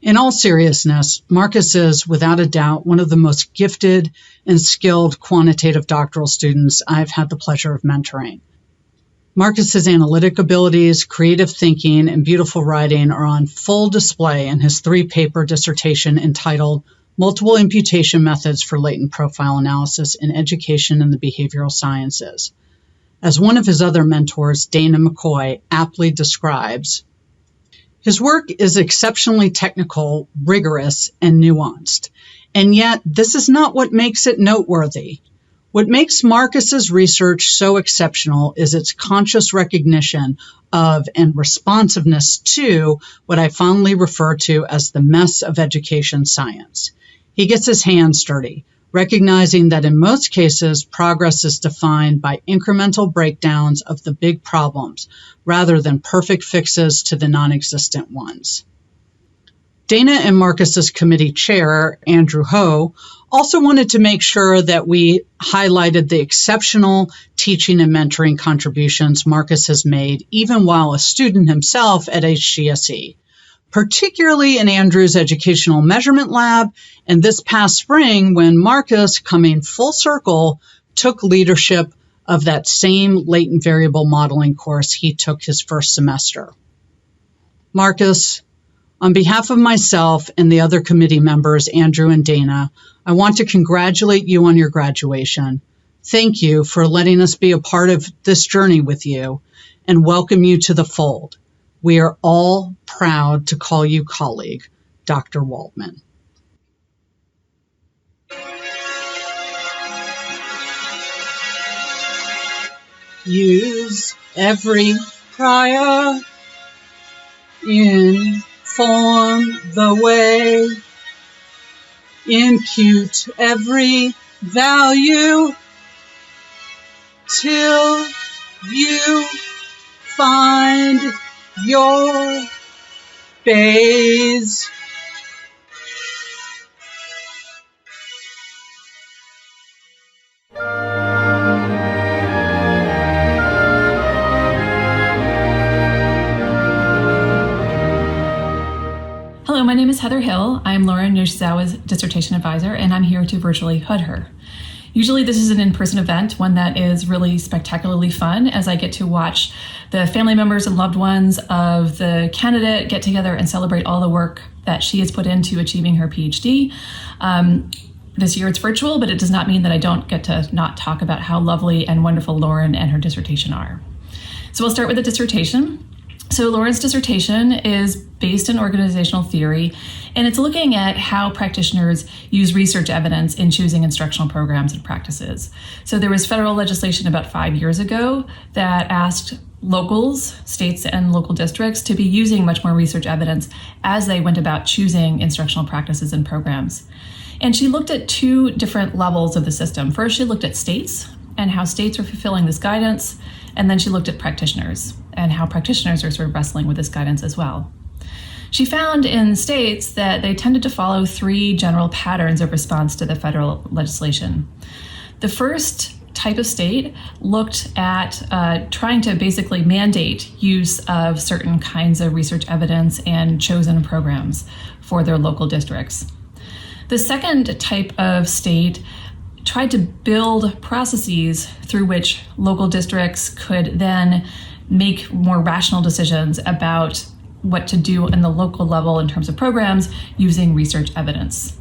[SPEAKER 11] In all seriousness, Marcus is, without a doubt, one of the most gifted and skilled quantitative doctoral students I've had the pleasure of mentoring. Marcus's analytic abilities, creative thinking, and beautiful writing are on full display in his 3-paper dissertation entitled Multiple Imputation Methods for Latent Profile Analysis in Education and the Behavioral Sciences. As one of his other mentors, Dana McCoy, aptly describes, his work is exceptionally technical, rigorous, and nuanced. And yet, this is not what makes it noteworthy. What makes Marcus's research so exceptional is its conscious recognition of and responsiveness to what I fondly refer to as the mess of education science. He gets his hands dirty, recognizing that in most cases, progress is defined by incremental breakdowns of the big problems, rather than perfect fixes to the non-existent ones. Dana and Marcus's committee chair, Andrew Ho, also wanted to make sure that we highlighted the exceptional teaching and mentoring contributions Marcus has made, even while a student himself at HGSE, particularly in Andrew's educational measurement lab, and this past spring when Marcus, coming full circle, took leadership of that same latent variable modeling course he took his first semester. Marcus, on behalf of myself and the other committee members, Andrew and Dana, I want to congratulate you on your graduation. Thank you for letting us be a part of this journey with you and welcome you to the fold. We are all proud to call you colleague, Dr. Waldman. Use every prior inform the way, impute every value till you find your bays.
[SPEAKER 12] Hello, my name is Heather Hill. I'm Lauren Yoshizawa's dissertation advisor, and I'm here to virtually hood her. Usually this is an in-person event, one that is really spectacularly fun as I get to watch the family members and loved ones of the candidate get together and celebrate all the work that she has put into achieving her Ph.D. This year it's virtual, but it does not mean that I don't get to not talk about how lovely and wonderful Lauren and her dissertation are. So we'll start with the dissertation. So Lauren's dissertation is based in organizational theory, and it's looking at how practitioners use research evidence in choosing instructional programs and practices. So there was federal legislation about 5 years ago that asked locals, states and local districts to be using much more research evidence as they went about choosing instructional practices and programs. And she looked at two different levels of the system. First, she looked at states and how states were fulfilling this guidance, and then she looked at practitioners and how practitioners are sort of wrestling with this guidance as well. She found in states that they tended to follow three general patterns of response to the federal legislation. The first type of state looked at trying to basically mandate use of certain kinds of research evidence and chosen programs for their local districts. The second type of state tried to build processes through which local districts could then make more rational decisions about what to do in the local level in terms of programs using research evidence.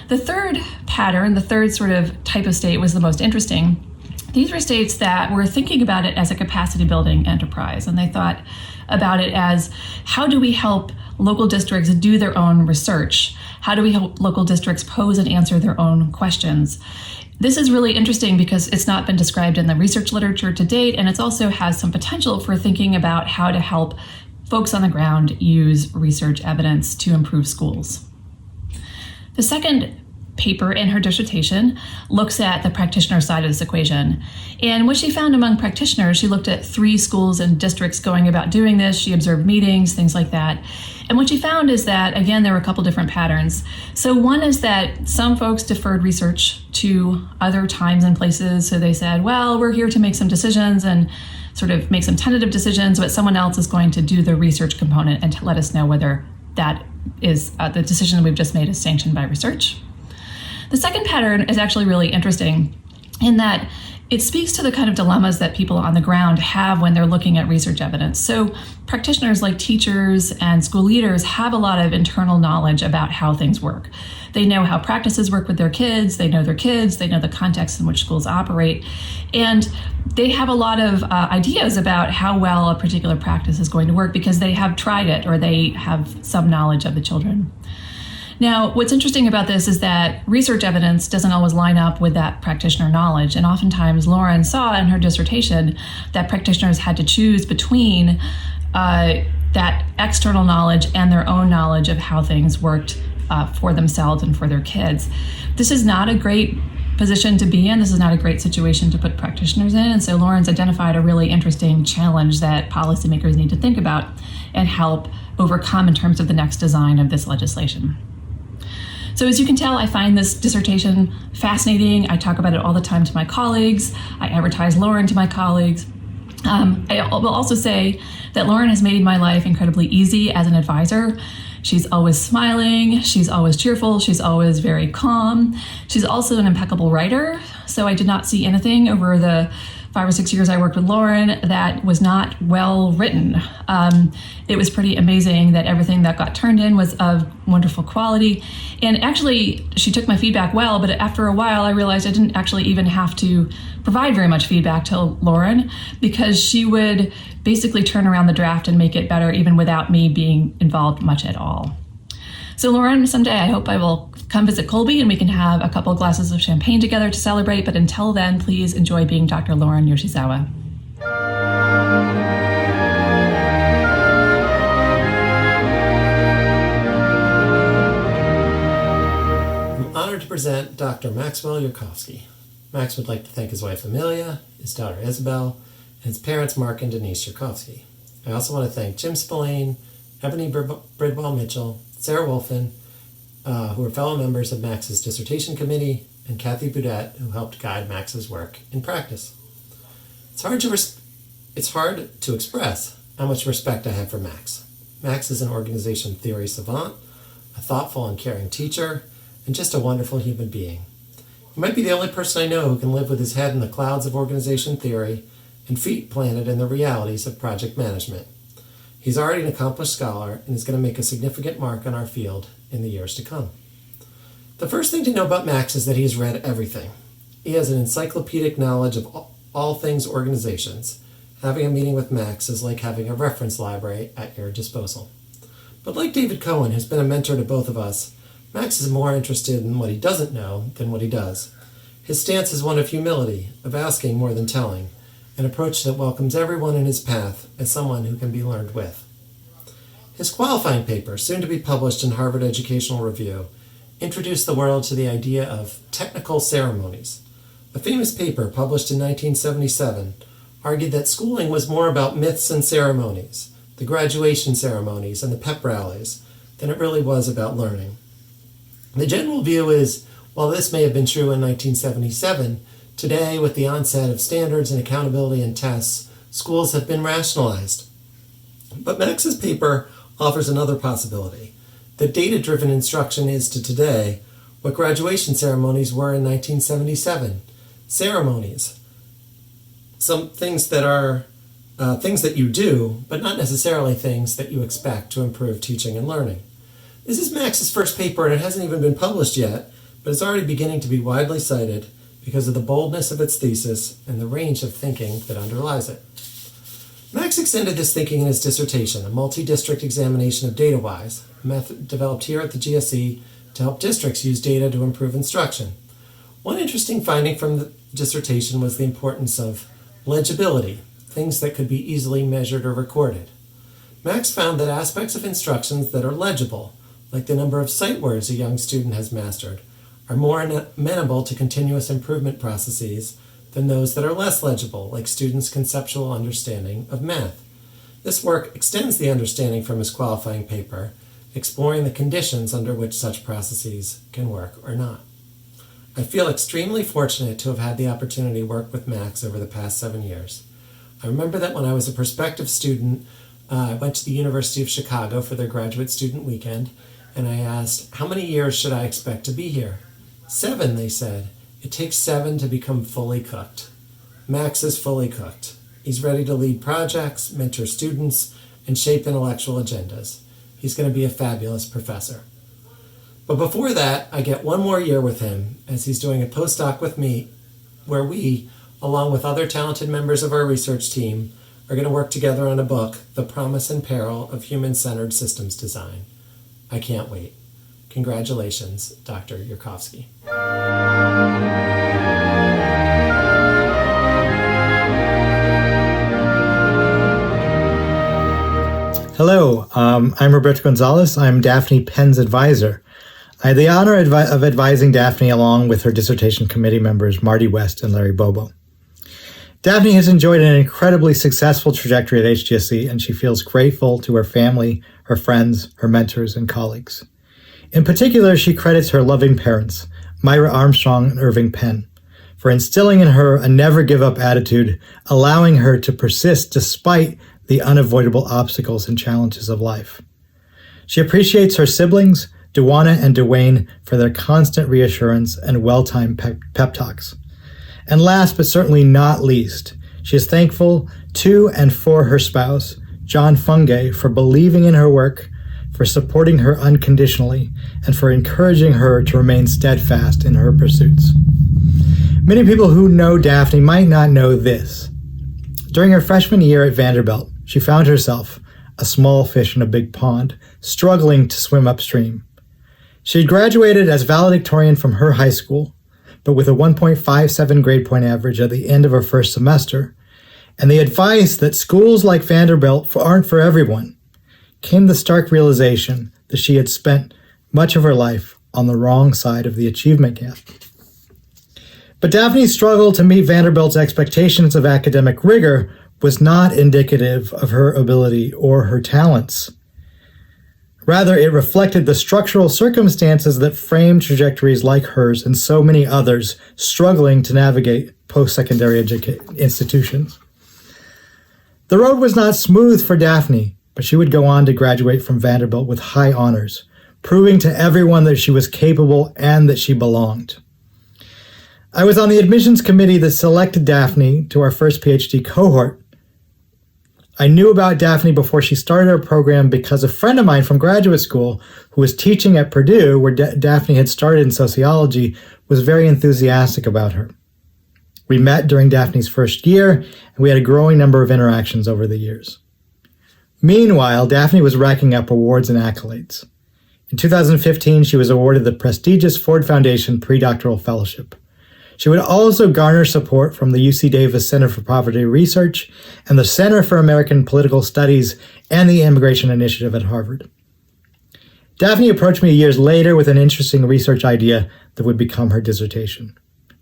[SPEAKER 12] The third pattern, the third sort of type of state was the most interesting. These were states that were thinking about it as a capacity building enterprise, and they thought about it as, how do we help local districts do their own research? How do we help local districts pose and answer their own questions? This is really interesting because it's not been described in the research literature to date, and it also has some potential for thinking about how to help folks on the ground use research evidence to improve schools. The second paper in her dissertation looks at the practitioner side of this equation. And what she found among practitioners, she looked at 3 schools and districts going about doing this. She observed meetings, things like that. And what she found is that, again, there were a couple different patterns. So one is that some folks deferred research to other times and places. So they said, well, we're here to make some decisions and sort of make some tentative decisions, but someone else is going to do the research component and to let us know whether that is the decision that we've just made is sanctioned by research. The second pattern is actually really interesting in that it speaks to the kind of dilemmas that people on the ground have when they're looking at research evidence. So practitioners like teachers and school leaders have a lot of internal knowledge about how things work. They know how practices work with their kids, they know the context in which schools operate, and they have a lot of ideas about how well a particular practice is going to work because they have tried it or they have some knowledge of the children. Now, what's interesting about this is that research evidence doesn't always line up with that practitioner knowledge. And oftentimes Lauren saw in her dissertation that practitioners had to choose between that external knowledge and their own knowledge of how things worked for themselves and for their kids. This is not a great position to be in. This is not a great situation to put practitioners in. And so Lauren's identified a really interesting challenge that policymakers need to think about and help overcome in terms of the next design of this legislation. So as you can tell, I find this dissertation fascinating. I talk about it all the time to my colleagues. I advertise Lauren to my colleagues. I will also say that Lauren has made my life incredibly easy as an advisor. She's always smiling, she's always cheerful, she's always very calm. She's also an impeccable writer, so I did not see anything over the 5 or 6 years I worked with Lauren that was not well written. It was pretty amazing that everything that got turned in was of wonderful quality. And actually, she took my feedback well, but after a while I realized I didn't actually even have to provide very much feedback to Lauren because she would basically turn around the draft and make it better even without me being involved much at all. So Lauren, someday I hope I will come visit Colby and we can have a couple glasses of champagne together to celebrate. But until then, please enjoy being Dr. Lauren Yoshizawa.
[SPEAKER 13] present Dr. Maxwell Yarkovsky. Max would like to thank his wife Amelia, his daughter Isabel, and his parents Mark and Denise Yarkovsky. I also want to thank Jim Spillane, Ebony Bridwell Mitchell, Sarah Wolfen, who are fellow members of Max's dissertation committee, and Kathy Boudet, who helped guide Max's work in practice. It's hard to express how much respect I have for Max. Max is an organization theory savant, a thoughtful and caring teacher, and just a wonderful human being. He might be the only person I know who can live with his head in the clouds of organization theory and feet planted in the realities of project management. He's already an accomplished scholar and is going to make a significant mark on our field in the years to come. The first thing to know about Max is that he has read everything. He has an encyclopedic knowledge of all things organizations. Having a meeting with Max is like having a reference library at your disposal. But like David Cohen, who's been a mentor to both of us, Max is more interested in what he doesn't know than what he does. His stance is one of humility, of asking more than telling, an approach that welcomes everyone in his path as someone who can be learned with. His qualifying paper, soon to be published in Harvard Educational Review, introduced the world to the idea of technical ceremonies. A famous paper published in 1977 argued that schooling was more about myths and ceremonies, the graduation ceremonies and the pep rallies, than it really was about learning. The general view is, while this may have been true in 1977, today, with the onset of standards and accountability and tests, schools have been rationalized. But Max's paper offers another possibility, that data-driven instruction is to today what graduation ceremonies were in 1977. Ceremonies, some things that are things that you do, but not necessarily things that you expect to improve teaching and learning. This is Max's first paper, and it hasn't even been published yet, but it's already beginning to be widely cited because of the boldness of its thesis and the range of thinking that underlies it. Max extended this thinking in his dissertation, a multi-district examination of DataWise, a method developed here at the GSE to help districts use data to improve instruction. One interesting finding from the dissertation was the importance of legibility, things that could be easily measured or recorded. Max found that aspects of instructions that are legible, like the number of sight words a young student has mastered, are more amenable to continuous improvement processes than those that are less legible, like students' conceptual understanding of math. This work extends the understanding from his qualifying paper, exploring the conditions under which such processes can work or not. I feel extremely fortunate to have had the opportunity to work with Max over the past 7 years. I remember that when I was a prospective student, I went to the University of Chicago for their graduate student weekend, and I asked, how many years should I expect to be here? 7, they said. It takes 7 to become fully cooked. Max is fully cooked. He's ready to lead projects, mentor students, and shape intellectual agendas. He's going to be a fabulous professor. But before that, I get 1 more year with him as he's doing a postdoc with me, where we, along with other talented members of our research team, are going to work together on a book, The Promise and Peril of Human-Centered Systems Design. I can't wait. Congratulations, Dr. Yarkovsky.
[SPEAKER 7] Hello, I'm Roberto Gonzalez. I'm Daphne Penn's advisor. I had the honor of advising Daphne along with her dissertation committee members, Marty West and Larry Bobo. Daphne has enjoyed an incredibly successful trajectory at HGSE, and she feels grateful to her family, her friends, her mentors, and colleagues. In particular, she credits her loving parents, Myra Armstrong and Irving Penn, for instilling in her a never-give-up attitude, allowing her to persist despite the unavoidable obstacles and challenges of life. She appreciates her siblings, Duana and Dwayne, for their constant reassurance and well-timed pep talks. And last but certainly not least, she is thankful to and for her spouse, John Fungay, for believing in her work, for supporting her unconditionally, and for encouraging her to remain steadfast in her pursuits. Many people who know Daphne might not know this. During her freshman year at Vanderbilt, she found herself, a small fish in a big pond, struggling to swim upstream. She had graduated as valedictorian from her high school, but with a 1.57 grade point average at the end of her first semester, and the advice that schools like Vanderbilt aren't for everyone, came the stark realization that she had spent much of her life on the wrong side of the achievement gap. But Daphne's struggle to meet Vanderbilt's expectations of academic rigor was not indicative of her ability or her talents. Rather, it reflected the structural circumstances that framed trajectories like hers and so many others struggling to navigate post-secondary institutions. The road was not smooth for Daphne, but she would go on to graduate from Vanderbilt with high honors, proving to everyone that she was capable and that she belonged. I was on the admissions committee that selected Daphne to our first PhD cohort. I knew about Daphne before she started her program because a friend of mine from graduate school who was teaching at Purdue, where Daphne had started in sociology, was very enthusiastic about her. We met during Daphne's first year, and we had a growing number of interactions over the years. Meanwhile, Daphne was racking up awards and accolades. In 2015, she was awarded the prestigious Ford Foundation Predoctoral Fellowship. She would also garner support from the UC Davis Center for Poverty Research and the Center for American Political Studies and the Immigration Initiative at Harvard. Daphne approached me years later with an interesting research idea that would become her dissertation: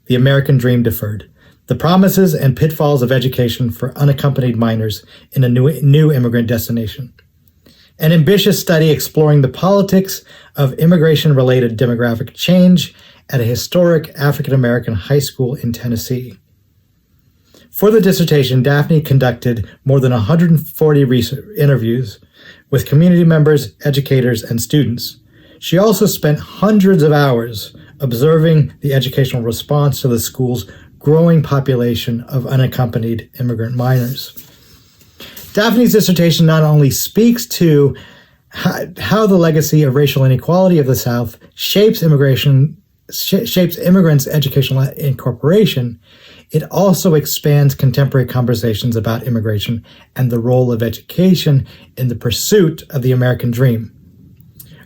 [SPEAKER 7] The American Dream Deferred, the promises and pitfalls of education for unaccompanied minors in a new immigrant destination. An ambitious study exploring the politics of immigration-related demographic change at a historic African-American high school in Tennessee. For the dissertation, Daphne conducted more than 140 interviews with community members, educators, and students. She also spent hundreds of hours observing the educational response to the school's growing population of unaccompanied immigrant minors. Daphne's dissertation not only speaks to how the legacy of racial inequality of the South shapes immigrants' educational incorporation, it also expands contemporary conversations about immigration and the role of education in the pursuit of the American dream.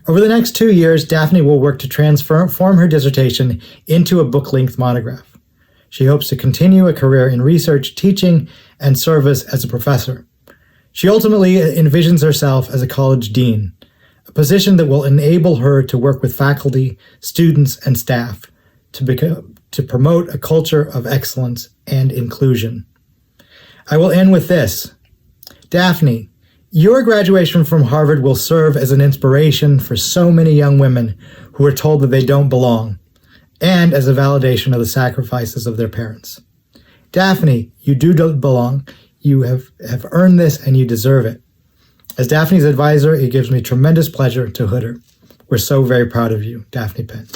[SPEAKER 7] Over the next 2 years, Daphne will work to transform her dissertation into a book-length monograph. She hopes to continue a career in research, teaching, and service as a professor. She ultimately envisions herself as a college dean, a position that will enable her to work with faculty, students, and staff to promote a culture of excellence and inclusion. I will end with this. Daphne, your graduation from Harvard will serve as an inspiration for so many young women who are told that they don't belong, and as a validation of the sacrifices of their parents. Daphne, you do belong. You have earned this and you deserve it. As Daphne's advisor, it gives me tremendous pleasure to hood her. We're so very proud of you, Daphne Penn.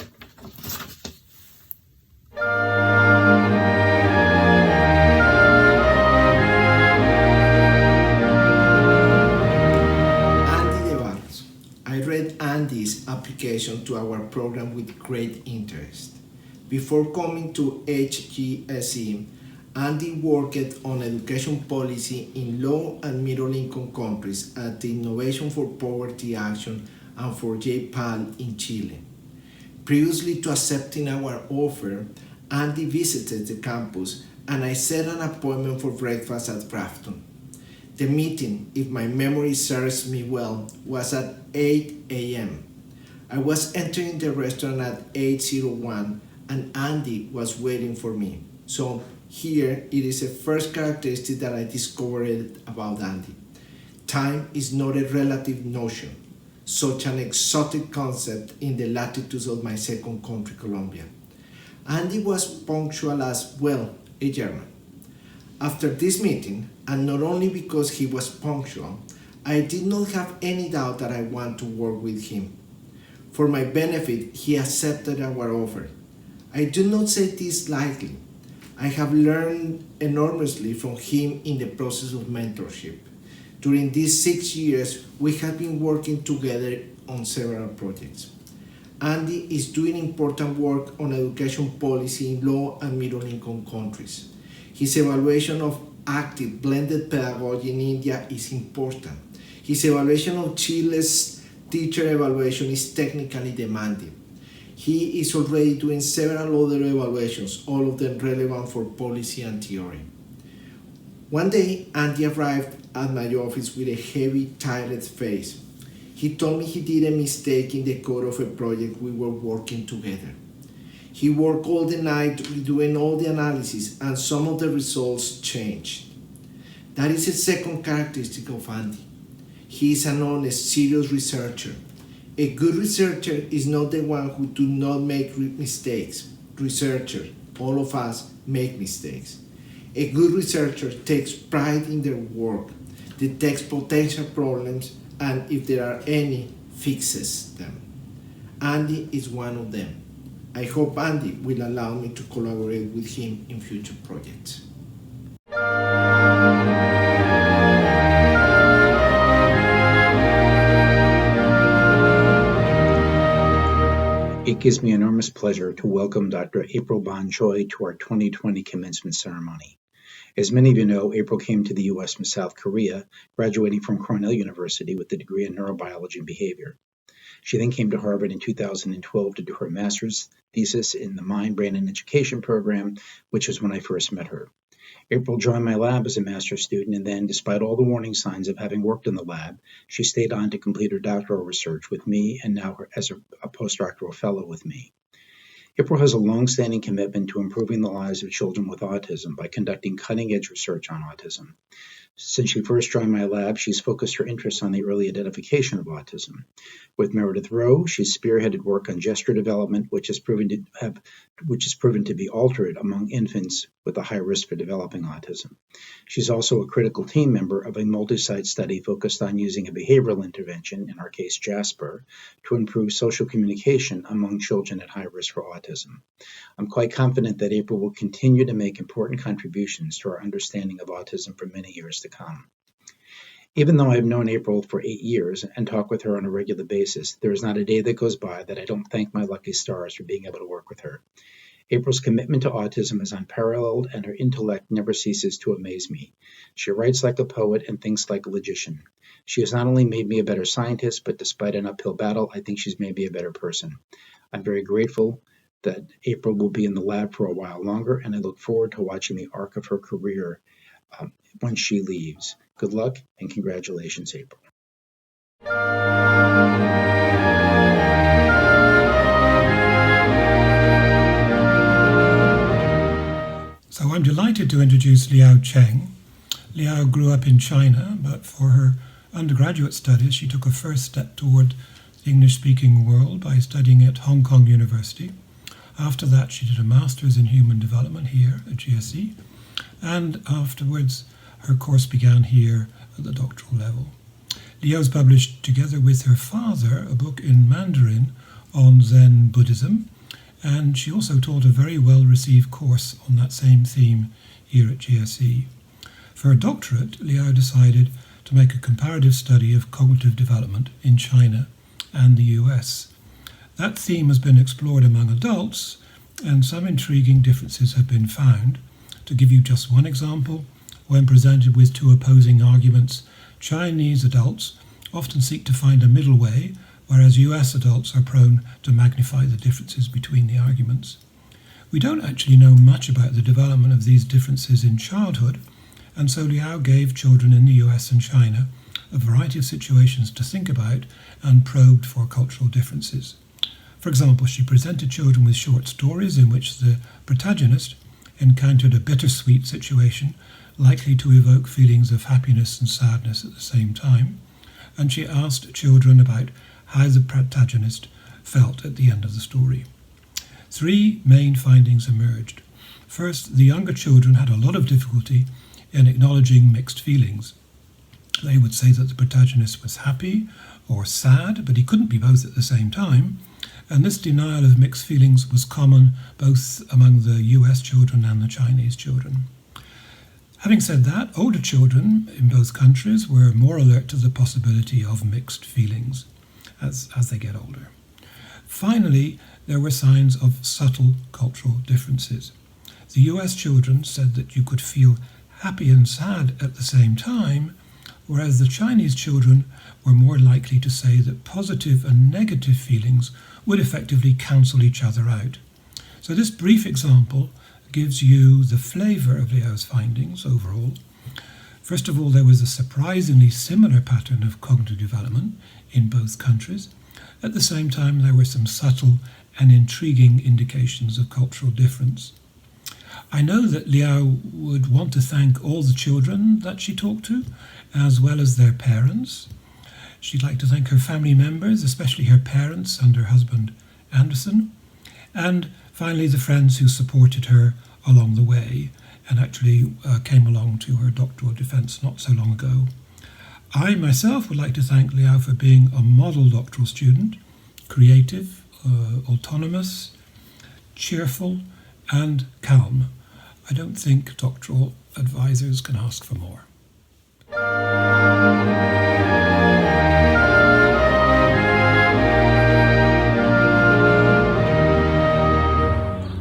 [SPEAKER 14] I read Andy's application to our program with great interest. Before coming to HGSE, Andy worked on education policy in low and middle income countries at the Innovation for Poverty Action and for JPAL in Chile. Previously to accepting our offer, Andy visited the campus and I set an appointment for breakfast at Grafton. The meeting, if my memory serves me well, was at 8 a.m. I was entering the restaurant at 8:01 and Andy was waiting for me. So here it is a first characteristic that I discovered about Andy. Time is not a relative notion, such an exotic concept in the latitudes of my second country, Colombia. Andy was punctual as well, a German. After this meeting, and not only because he was punctual, I did not have any doubt that I want to work with him. For my benefit, he accepted our offer. I do not say this lightly. I have learned enormously from him in the process of mentorship. During these 6 years, we have been working together on several projects. Andy is doing important work on education policy in low and middle income countries. His evaluation of active blended pedagogy in India is important. His evaluation of Chile's teacher evaluation is technically demanding. He is already doing several other evaluations, all of them relevant for policy and theory. One day, Andy arrived at my office with a heavy, tired face. He told me he did a mistake in the code of a project we were working together. He worked all the night doing all the analysis, and some of the results changed. That is a second characteristic of Andy. He is an honest, serious researcher. A good researcher is not the one who do not make mistakes. Researchers, all of us, make mistakes. A good researcher takes pride in their work, detects potential problems, and if there are any, fixes them. Andy is one of them. I hope Andy will allow me to collaborate with him in future projects.
[SPEAKER 6] It gives me enormous pleasure to welcome Dr. April Bon Choi to our 2020 commencement ceremony. As many of you know, April came to the U.S. from South Korea, graduating from Cornell University with a degree in neurobiology and behavior. She then came to Harvard in 2012 to do her master's thesis in the Mind, Brain, and Education program, which was when I first met her. April joined my lab as a master's student, and then, despite all the warning signs of having worked in the lab, she stayed on to complete her doctoral research with me and now as a postdoctoral fellow with me. April has a long-standing commitment to improving the lives of children with autism by conducting cutting-edge research on autism. Since she first joined my lab, she's focused her interests on the early identification of autism. With Meredith Rowe, she's spearheaded work on gesture development, which is proven to be altered among infants with a high risk for developing autism. She's also a critical team member of a multi-site study focused on using a behavioral intervention, in our case Jasper, to improve social communication among children at high risk for autism. I'm quite confident that April will continue to make important contributions to our understanding of autism for many years to come. Even though I've known April for 8 years and talk with her on a regular basis, there is not a day that goes by that I don't thank my lucky stars for being able to work with her. April's commitment to autism is unparalleled, and her intellect never ceases to amaze me. She writes like a poet and thinks like a logician. She has not only made me a better scientist, but despite an uphill battle, I think she's made me a better person. I'm very grateful that April will be in the lab for a while longer, and I look forward to watching the arc of her career when she leaves. Good luck and congratulations, April.
[SPEAKER 15] So I'm delighted to introduce Liao Cheng. Liao grew up in China, but for her undergraduate studies, she took a first step toward the English-speaking world by studying at Hong Kong University. After that, she did a master's in human development here at HGSE, and afterwards, her course began here at the doctoral level. Liao's published, together with her father, a book in Mandarin on Zen Buddhism, and she also taught a very well-received course on that same theme here at GSE. For her doctorate, Liao decided to make a comparative study of cognitive development in China and the US. That theme has been explored among adults, and some intriguing differences have been found. To give you just one example, when presented with two opposing arguments, Chinese adults often seek to find a middle way, whereas US adults are prone to magnify the differences between the arguments. We don't actually know much about the development of these differences in childhood, and so Liao gave children in the US and China a variety of situations to think about and probed for cultural differences. For example, she presented children with short stories in which the protagonist encountered a bittersweet situation likely to evoke feelings of happiness and sadness at the same time, and she asked children about how the protagonist felt at the end of the story. 3 main findings emerged. First, the younger children had a lot of difficulty in acknowledging mixed feelings. They would say that the protagonist was happy or sad, but he couldn't be both at the same time, and this denial of mixed feelings was common both among the US children and the Chinese children. Having said that, older children in both countries were more alert to the possibility of mixed feelings as they get older. Finally, there were signs of subtle cultural differences. The US children said that you could feel happy and sad at the same time, whereas the Chinese children were more likely to say that positive and negative feelings would effectively cancel each other out. So this brief example gives you the flavour of Liao's findings overall. First of all, there was a surprisingly similar pattern of cognitive development in both countries. At the same time, there were some subtle and intriguing indications of cultural difference. I know that Liao would want to thank all the children that she talked to, as well as their parents. She'd like to thank her family members, especially her parents and her husband, Anderson, and finally the friends who supported her along the way and actually came along to her doctoral defense not so long ago. I myself would like to thank Liao for being a model doctoral student, creative, autonomous, cheerful, and calm. I don't think doctoral advisors can ask for more.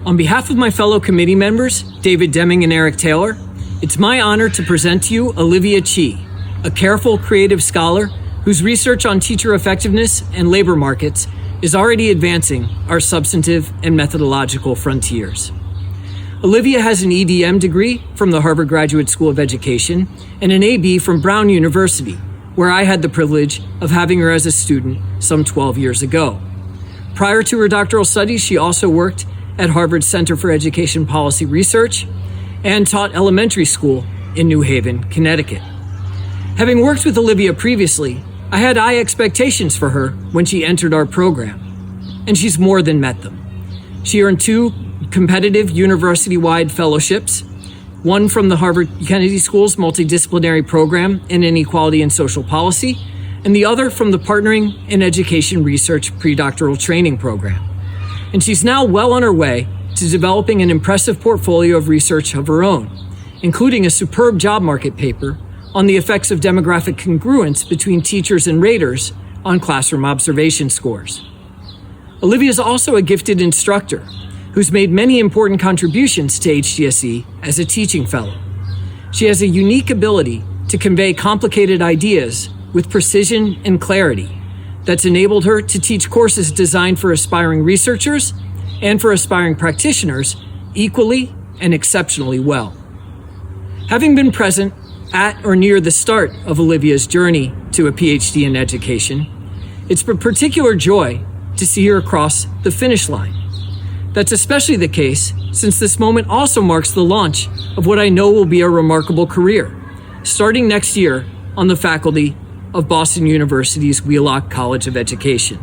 [SPEAKER 16] On behalf of my fellow committee members, David Deming and Eric Taylor, it's my honor to present to you Olivia Chi, a careful, creative scholar whose research on teacher effectiveness and labor markets is already advancing our substantive and methodological frontiers. Olivia has an EDM degree from the Harvard Graduate School of Education and an AB from Brown University, where I had the privilege of having her as a student some 12 years ago. Prior to her doctoral studies, she also worked at Harvard Center for Education Policy Research and taught elementary school in New Haven, Connecticut. Having worked with Olivia previously, I had high expectations for her when she entered our program, and she's more than met them. She earned 2 competitive university-wide fellowships, one from the Harvard Kennedy School's multidisciplinary program in inequality and social policy, and the other from the Partnering in Education Research predoctoral training program. And she's now well on her way to developing an impressive portfolio of research of her own, including a superb job market paper on the effects of demographic congruence between teachers and raters on classroom observation scores. Olivia is also a gifted instructor who's made many important contributions to HGSE as a teaching fellow. She has a unique ability to convey complicated ideas with precision and clarity that's enabled her to teach courses designed for aspiring researchers and for aspiring practitioners equally and exceptionally well. Having been present at or near the start of Olivia's journey to a Ph.D. in education, it's a particular joy to see her across the finish line. That's especially the case since this moment also marks the launch of what I know will be a remarkable career, starting next year on the faculty of Boston University's Wheelock College of Education.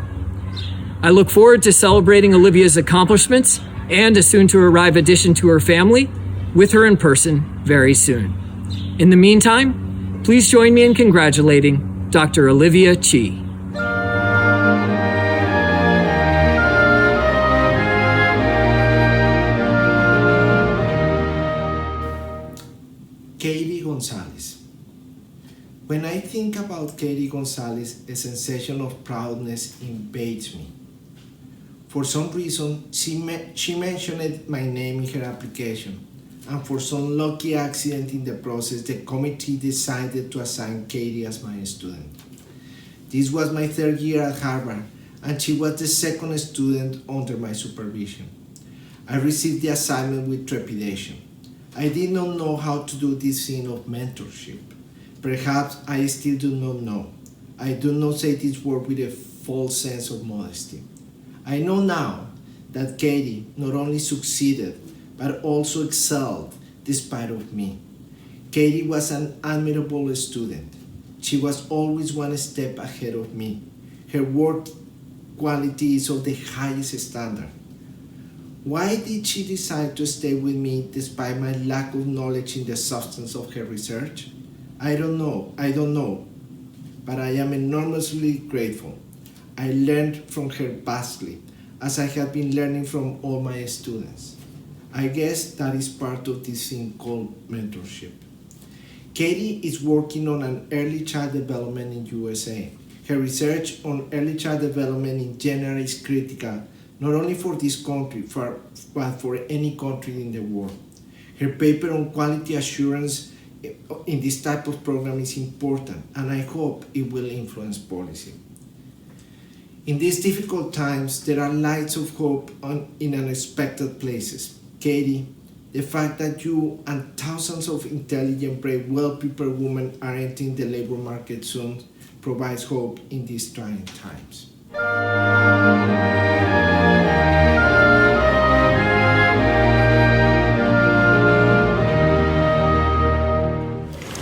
[SPEAKER 16] I look forward to celebrating Olivia's accomplishments and a soon-to-arrive addition to her family with her in person very soon. In the meantime, please join me in congratulating Dr. Olivia Chi.
[SPEAKER 14] Katheryn Gonzalez. When I think about Katheryn Gonzalez, a sensation of proudness invades me. For some reason, she mentioned my name in her application, and for some lucky accident in the process, the committee decided to assign Katheryn as my student. This was my 3rd year at Harvard, and she was the 2nd student under my supervision. I received the assignment with trepidation. I did not know how to do this thing of mentorship. Perhaps I still do not know. I do not say this word with a false sense of modesty. I know now that Katheryn not only succeeded, but also excelled despite of me. Katheryn was an admirable student. She was always one step ahead of me. Her work quality is of the highest standard. Why did she decide to stay with me despite my lack of knowledge in the substance of her research? I don't know, but I am enormously grateful. I learned from her vastly, as I have been learning from all my students. I guess that is part of this thing called mentorship. Katheryn is working on an early child development in USA. Her research on early child development in general is critical, not only for this country, but for any country in the world. Her paper on quality assurance in this type of program is important, and I hope it will influence policy. In these difficult times, there are lights of hope in unexpected places. Katheryn, The fact that you and thousands of intelligent, brave, well-prepared women are entering the labor market soon provides hope in these trying times.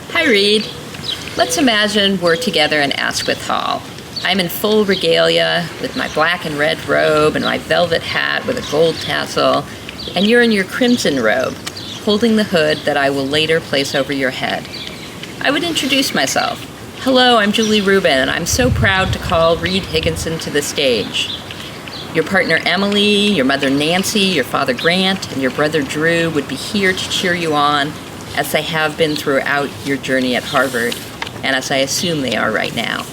[SPEAKER 17] Hi, Reed. Let's imagine we're together in Asquith Hall. I'm in full regalia with my black and red robe and my velvet hat with a gold tassel, and you're in your crimson robe, holding the hood that I will later place over your head. I would introduce myself. Hello, I'm Julie Rubin, and I'm so proud to call Reed Higginson to the stage. Your partner Emily, your mother Nancy, your father Grant, and your brother Drew would be here to cheer you on, as they have been throughout your journey at Harvard, and as I assume they are right now.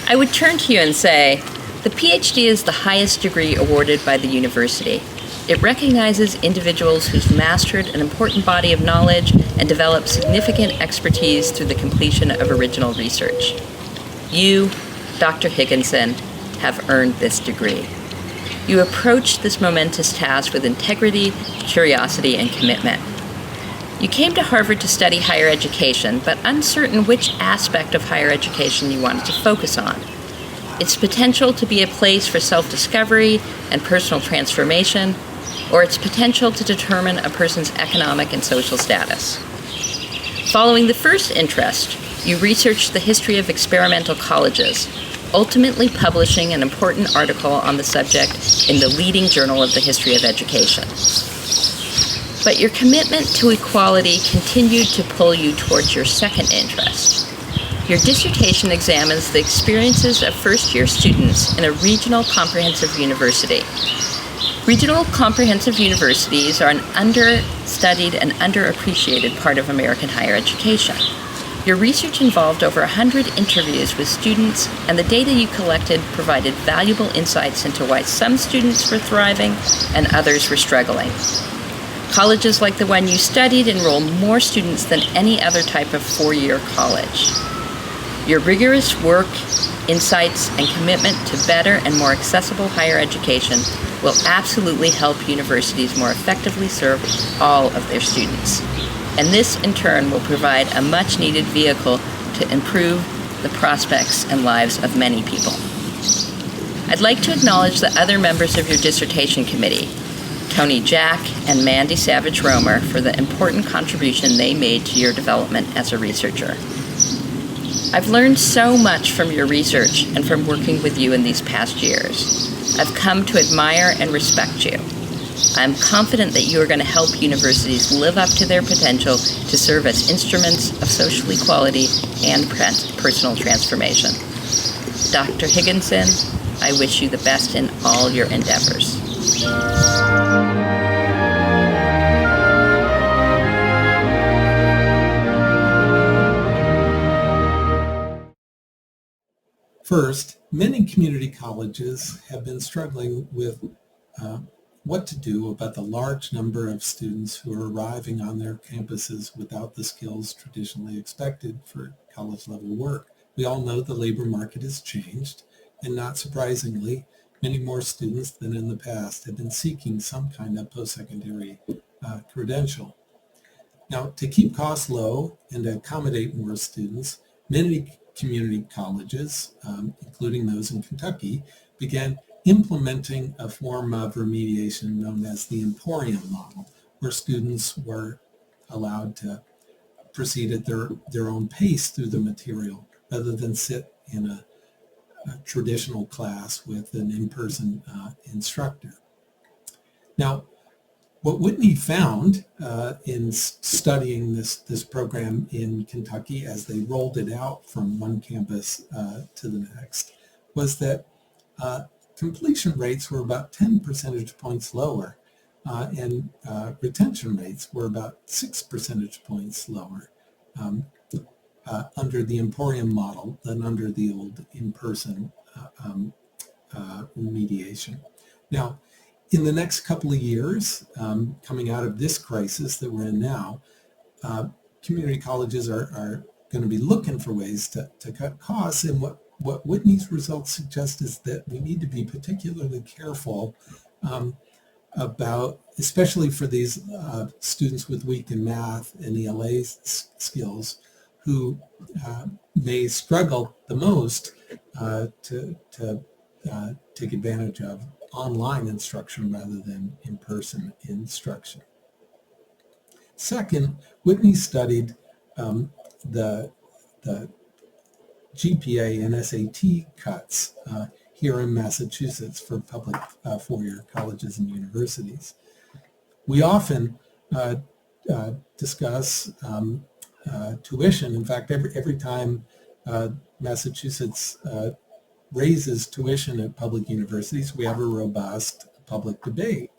[SPEAKER 17] I would turn to you and say, the Ph.D. is the highest degree awarded by the university. It recognizes individuals who've mastered an important body of knowledge and developed significant expertise through the completion of original research. You, Dr. Higginson, have earned this degree. You approached this momentous task with integrity, curiosity, and commitment. You came to Harvard to study higher education, but uncertain which aspect of higher education you wanted to focus on. Its potential to be a place for self-discovery and personal transformation, or its potential to determine a person's economic and social status. Following the first interest, you researched the history of experimental colleges, ultimately publishing an important article on the subject in the leading journal of the history of education. But your commitment to equality continued to pull you towards your second interest. Your dissertation examines the experiences of first-year students in a regional comprehensive university. Regional comprehensive universities are an understudied and underappreciated part of American higher education. Your research involved over 100 interviews with students, and the data you collected provided valuable insights into why some students were thriving and others were struggling. Colleges like the one you studied enroll more students than any other type of four-year college. Your rigorous work, insights, and commitment to better and more accessible higher education will absolutely help universities more effectively serve all of their students. And this, in turn, will provide a much-needed vehicle to improve the prospects and lives of many people. I'd like to acknowledge the other members of your dissertation committee, Tony Jack and Mandy Savage Romer, for the important contribution they made to your development as a researcher. I've learned so much from your research and from working with you in these past years. I've come to admire and respect you. I'm confident that you are going to help universities live up to their potential to serve as instruments of social equality and personal transformation. Dr. Higginson, I wish you the best in all your endeavors.
[SPEAKER 18] First, many community colleges have been struggling with what to do about the large number of students who are arriving on their campuses without the skills traditionally expected for college-level work. We all know the labor market has changed, and not surprisingly, many more students than in the past have been seeking some kind of post-secondary credential. Now, to keep costs low and to accommodate more students, many community colleges, including those in Kentucky, began implementing a form of remediation known as the Emporium model, where students were allowed to proceed at their own pace through the material rather than sit in a traditional class with an in-person instructor. Now, what Whitney found in studying this program in Kentucky as they rolled it out from one campus to the next was that completion rates were about 10 percentage points lower and retention rates were about 6 percentage points lower under the Emporium model than under the old in-person remediation. Now, in the next couple of years, coming out of this crisis that we're in now, community colleges are going to be looking for ways to cut costs. And what Whitney's results suggest is that we need to be particularly careful about, especially for these students with weak in math and ELA skills, who may struggle the most to take advantage of online instruction rather than in-person instruction. Second, Whitney studied the GPA and SAT cuts here in Massachusetts for public four-year colleges and universities. We often discuss tuition. In fact, every time Massachusetts raises tuition at public universities, we have a robust public debate.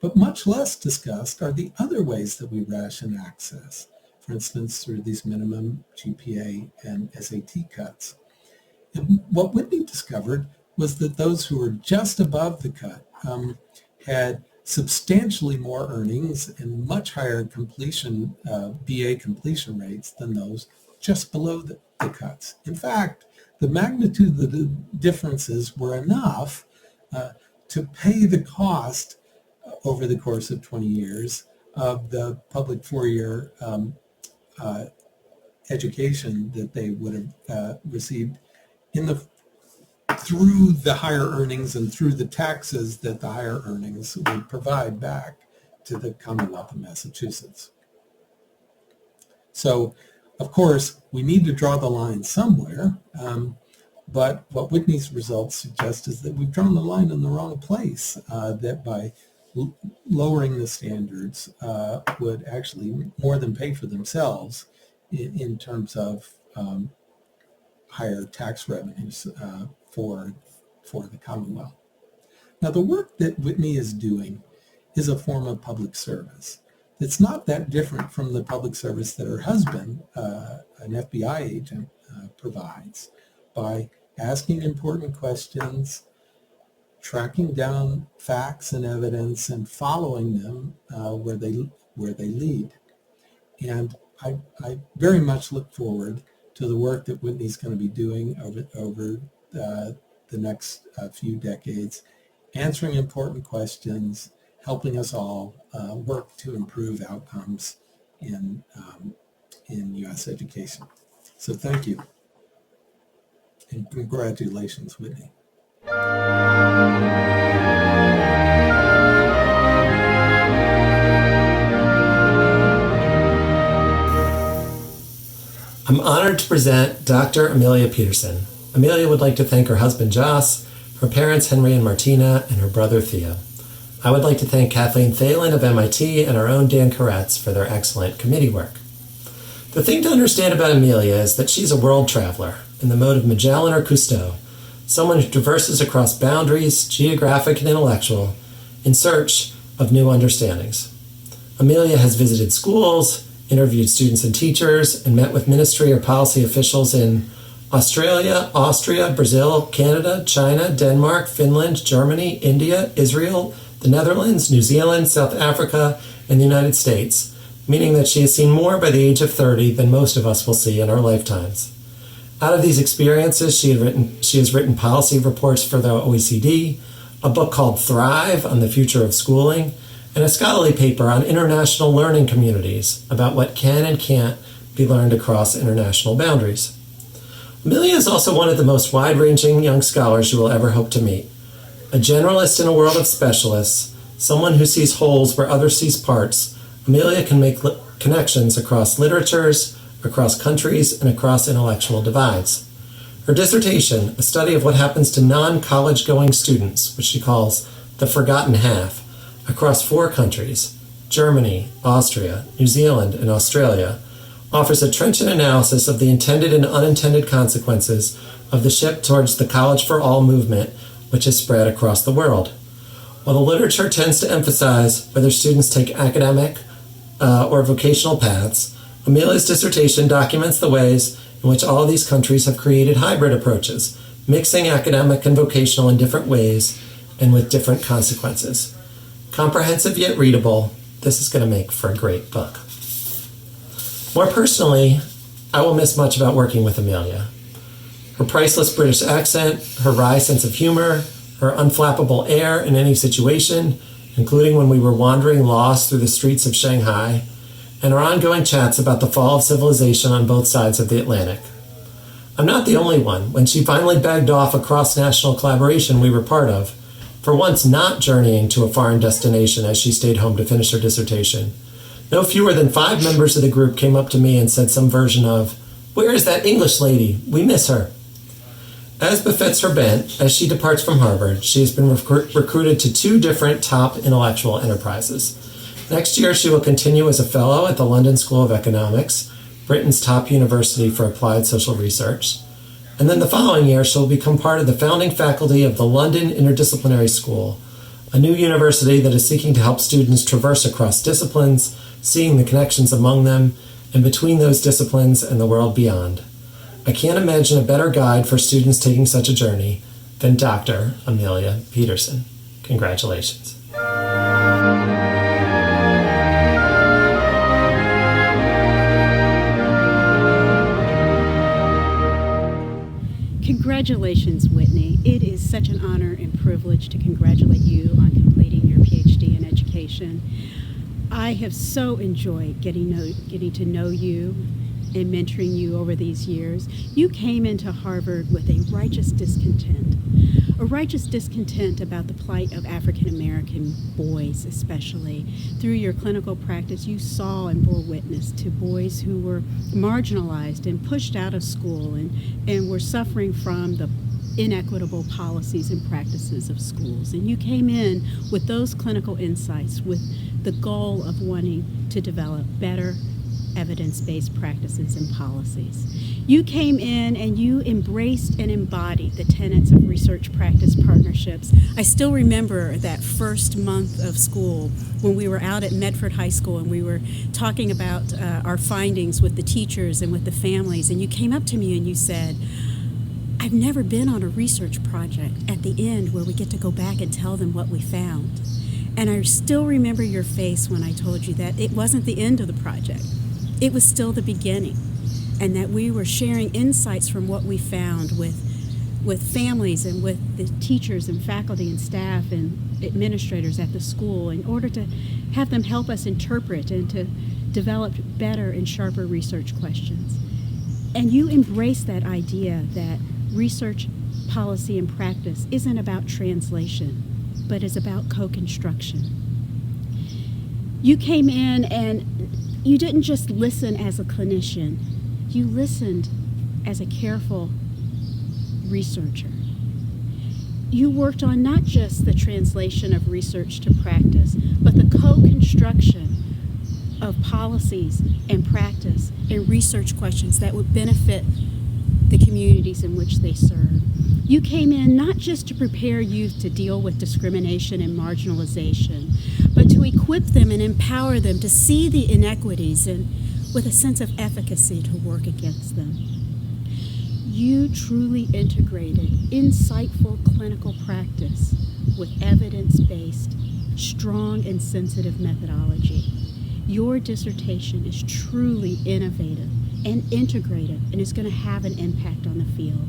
[SPEAKER 18] But much less discussed are the other ways that we ration access, for instance, through these minimum GPA and SAT cuts. And what Whitney discovered was that those who were just above the cut had substantially more earnings and much higher completion, BA completion rates than those just below the cuts. In fact, the magnitude of the differences were enough to pay the cost over the course of 20 years of the public four-year education that they would have received through the higher earnings and through the taxes that the higher earnings would provide back to the Commonwealth of Massachusetts. So, of course, we need to draw the line somewhere, but what Whitney's results suggest is that we've drawn the line in the wrong place, that by lowering the standards would actually more than pay for themselves in terms of higher tax revenues for the Commonwealth. Now, the work that Whitney is doing is a form of public service. It's not that different from the public service that her husband, an FBI agent, provides by asking important questions, tracking down facts and evidence, and following them where they lead. And I very much look forward to the work that Whitney's going to be doing over the next few decades, answering important questions, helping us all work to improve outcomes in U.S. education. So thank you, and congratulations, Whitney.
[SPEAKER 13] I'm honored to present Dr. Amelia Peterson. Amelia would like to thank her husband Joss, her parents Henry and Martina, and her brother Theo. I would like to thank Kathleen Thalen of MIT and our own Dan Koretz for their excellent committee work. The thing to understand about Amelia is that she's a world traveler in the mode of Magellan or Cousteau, someone who traverses across boundaries, geographic and intellectual, in search of new understandings. Amelia has visited schools, interviewed students and teachers, and met with ministry or policy officials in Australia, Austria, Brazil, Canada, China, Denmark, Finland, Germany, India, Israel, the Netherlands, New Zealand, South Africa, and the United States, meaning that she has seen more by the age of 30 than most of us will see in our lifetimes. Out of these experiences, she has written policy reports for the OECD, a book called Thrive on the Future of Schooling, and a scholarly paper on international learning communities about what can and can't be learned across international boundaries. Amelia is also one of the most wide-ranging young scholars you will ever hope to meet. A generalist in a world of specialists, someone who sees holes where others see parts, Amelia can make connections across literatures, across countries, and across intellectual divides. Her dissertation, a study of what happens to non-college-going students, which she calls the forgotten half, across 4 countries, Germany, Austria, New Zealand, and Australia, offers a trenchant analysis of the intended and unintended consequences of the shift towards the College for All movement, which has spread across the world. While the literature tends to emphasize whether students take academic or vocational paths, Amelia's dissertation documents the ways in which all of these countries have created hybrid approaches, mixing academic and vocational in different ways and with different consequences. Comprehensive yet readable, this is going to make for a great book. More personally, I will miss much about working with Amelia. Her priceless British accent, her wry sense of humor, her unflappable air in any situation, including when we were wandering lost through the streets of Shanghai, and our ongoing chats about the fall of civilization on both sides of the Atlantic. I'm not the only one. When she finally begged off a cross-national collaboration we were part of, for once not journeying to a foreign destination as she stayed home to finish her dissertation, no fewer than 5 members of the group came up to me and said some version of, "Where is that English lady? We miss her." As befits her bent, as she departs from Harvard, she has been recruited to 2 different top intellectual enterprises. Next year, she will continue as a fellow at the London School of Economics, Britain's top university for applied social research. And then the following year, she'll become part of the founding faculty of the London Interdisciplinary School, a new university that is seeking to help students traverse across disciplines, seeing the connections among them and between those disciplines and the world beyond. I can't imagine a better guide for students taking such a journey than Dr. Amelia Peterson. Congratulations.
[SPEAKER 19] Congratulations, Whitney. It is such an honor and privilege to congratulate you on completing your Ph.D. in education. I have so enjoyed getting to know you and mentoring you over these years. You came into Harvard with a righteous discontent about the plight of African American boys, especially. Through your clinical practice, you saw and bore witness to boys who were marginalized and pushed out of school and were suffering from the inequitable policies and practices of schools. And you came in with those clinical insights with the goal of wanting to develop better evidence-based practices and policies. You came in and you embraced and embodied the tenets of research practice partnerships. I still remember that first month of school when we were out at Medford High School and we were talking about our findings with the teachers and with the families, and you came up to me and you said, "I've never been on a research project at the end where we get to go back and tell them what we found." And I still remember your face when I told you that it wasn't the end of the project. It was still the beginning, and that we were sharing insights from what we found with families and with the teachers and faculty and staff and administrators at the school in order to have them help us interpret and to develop better and sharper research questions. And you embrace that idea that research policy and practice isn't about translation, but is about co-construction. You came in and you didn't just listen as a clinician, you listened as a careful researcher. You worked on not just the translation of research to practice, but the co-construction of policies and practice and research questions that would benefit the communities in which they serve. You came in not just to prepare youth to deal with discrimination and marginalization, but to equip them and empower them to see the inequities and with a sense of efficacy to work against them. You truly integrated insightful clinical practice with evidence-based, strong and sensitive methodology. Your dissertation is truly innovative and integrative and is going to have an impact on the field.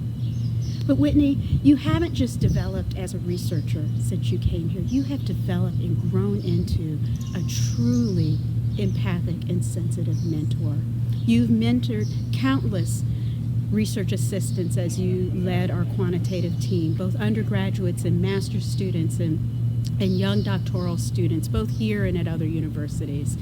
[SPEAKER 19] But Whitney, you haven't just developed as a researcher since you came here. You have developed and grown into a truly empathic and sensitive mentor. You've mentored countless research assistants as you led our quantitative team, both undergraduates and master's students and young doctoral students, both here and at other universities.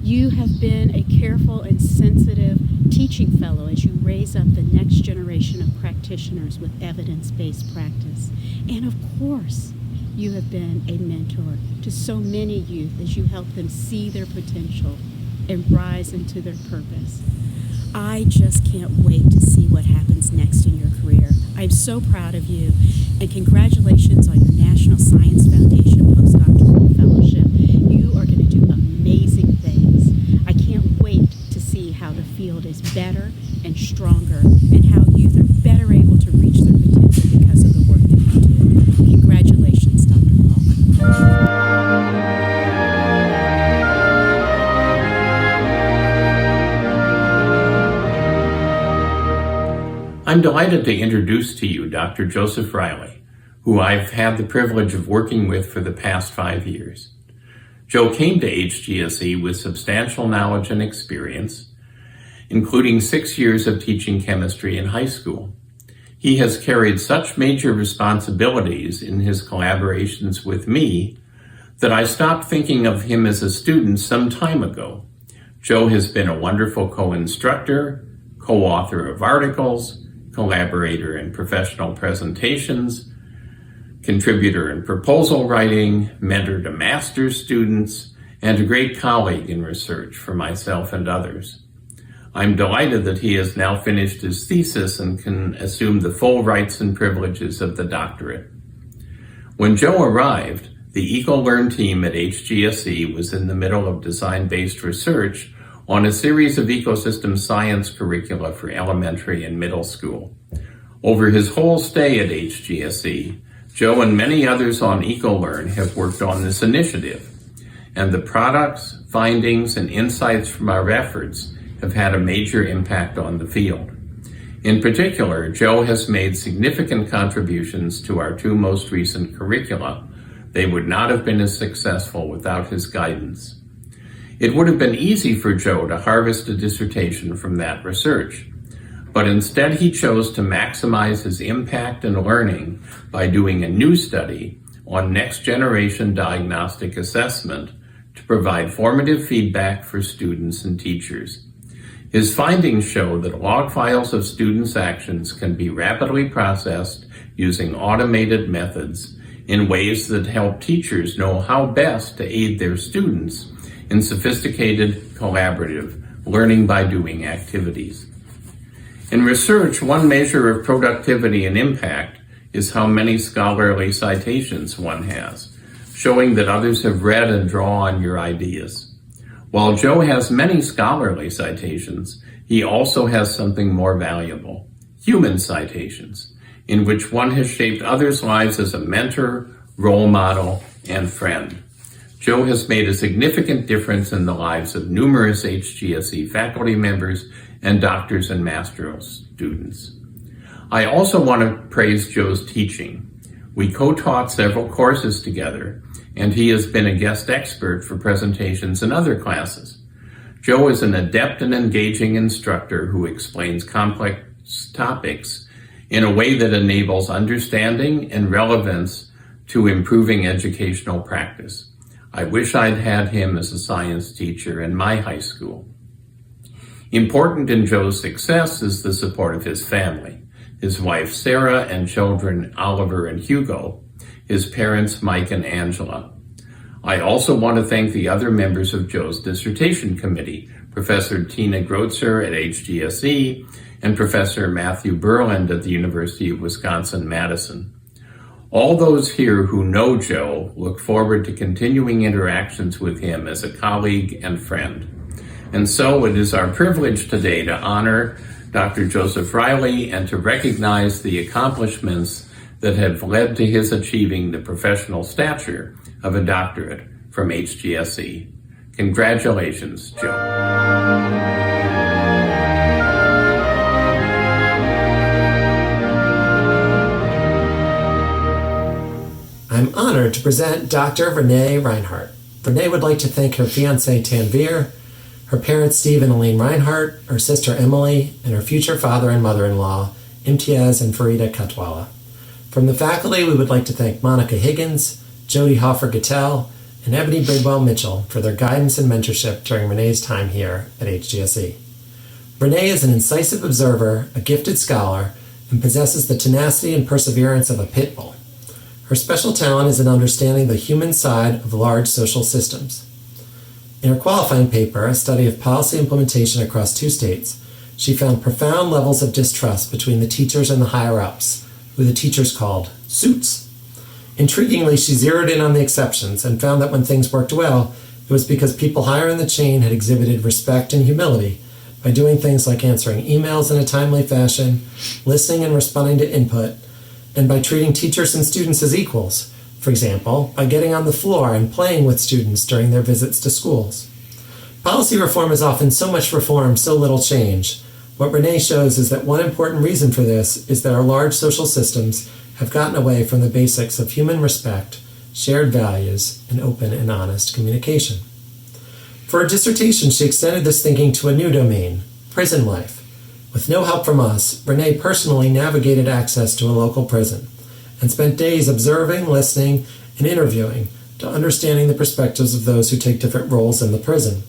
[SPEAKER 19] You have been a careful and sensitive teaching fellow as you raise up the next generation of practitioners with evidence-based practice. And of course, you have been a mentor to so many youth as you help them see their potential and rise into their purpose. I just can't wait to see what happens next in your career. I'm so proud of you, and congratulations on your National Science Foundation postdoctoral fellowship. You are going to do amazing things. I can't wait to see how the field is better and stronger, and how youth are better able to reach their potential because of the work that you do. Congratulations, Dr. Cole.
[SPEAKER 20] I'm delighted to introduce to you Dr. Joseph Riley, who I've had the privilege of working with for the past 5 years. Joe came to HGSE with substantial knowledge and experience, including 6 years of teaching chemistry in high school. He has carried such major responsibilities in his collaborations with me that I stopped thinking of him as a student some time ago. Joe has been a wonderful co-instructor, co-author of articles, collaborator in professional presentations, contributor in proposal writing, mentor to master's students, and a great colleague in research for myself and others. I'm delighted that he has now finished his thesis and can assume the full rights and privileges of the doctorate. When Joe arrived, the EcoLearn team at HGSE was in the middle of design-based research on a series of ecosystem science curricula for elementary and middle school. Over his whole stay at HGSE, Joe and many others on EcoLearn have worked on this initiative, and the products, findings, and insights from our efforts have had a major impact on the field. In particular, Joe has made significant contributions to our 2 most recent curricula. They would not have been as successful without his guidance. It would have been easy for Joe to harvest a dissertation from that research, but instead he chose to maximize his impact and learning by doing a new study on next-generation diagnostic assessment to provide formative feedback for students and teachers. His findings show that log files of students' actions can be rapidly processed using automated methods in ways that help teachers know how best to aid their students in sophisticated, collaborative, learning by doing activities. In research, one measure of productivity and impact is how many scholarly citations one has, showing that others have read and draw on your ideas. While Joe has many scholarly citations, he also has something more valuable, human citations, in which one has shaped others' lives as a mentor, role model, and friend. Joe has made a significant difference in the lives of numerous HGSE faculty members and doctors and master's students. I also want to praise Joe's teaching. We co-taught several courses together, and he has been a guest expert for presentations in other classes. Joe is an adept and engaging instructor who explains complex topics in a way that enables understanding and relevance to improving educational practice. I wish I'd had him as a science teacher in my high school. Important in Joe's success is the support of his family, his wife Sarah and children Oliver and Hugo, his parents Mike and Angela. I also want to thank the other members of Joe's dissertation committee, Professor Tina Grotzer at HGSE and Professor Matthew Berland at the University of Wisconsin-Madison. All those here who know Joe look forward to continuing interactions with him as a colleague and friend. And so it is our privilege today to honor Dr. Joseph Riley and to recognize the accomplishments that have led to his achieving the professional stature of a doctorate from HGSE. Congratulations, Joe.
[SPEAKER 13] I'm honored to present Dr. Renee Reinhardt. Renee would like to thank her fiancé Tanvir, her parents Steve and Elaine Reinhardt, her sister Emily, and her future father and mother-in-law, Imtiaz and Farida Katwala. From the faculty, we would like to thank Monica Higgins, Jody Hoffer-Gattel, and Ebony Bridwell Mitchell for their guidance and mentorship during Renee's time here at HGSE. Renee is an incisive observer, a gifted scholar, and possesses the tenacity and perseverance of a pit bull. Her special talent is in understanding the human side of large social systems. In her qualifying paper, a study of policy implementation across 2 states, she found profound levels of distrust between the teachers and the higher-ups, who the teachers called suits. Intriguingly, she zeroed in on the exceptions and found that when things worked well, it was because people higher in the chain had exhibited respect and humility by doing things like answering emails in a timely fashion, listening and responding to input, and by treating teachers and students as equals, for example, by getting on the floor and playing with students during their visits to schools. Policy reform is often so much reform, so little change. What Renee shows is that one important reason for this is that our large social systems have gotten away from the basics of human respect, shared values, and open and honest communication. For her dissertation, she extended this thinking to a new domain, prison life. With no help from us, Renee personally navigated access to a local prison and spent days observing, listening, and interviewing to understanding the perspectives of those who take different roles in the prison.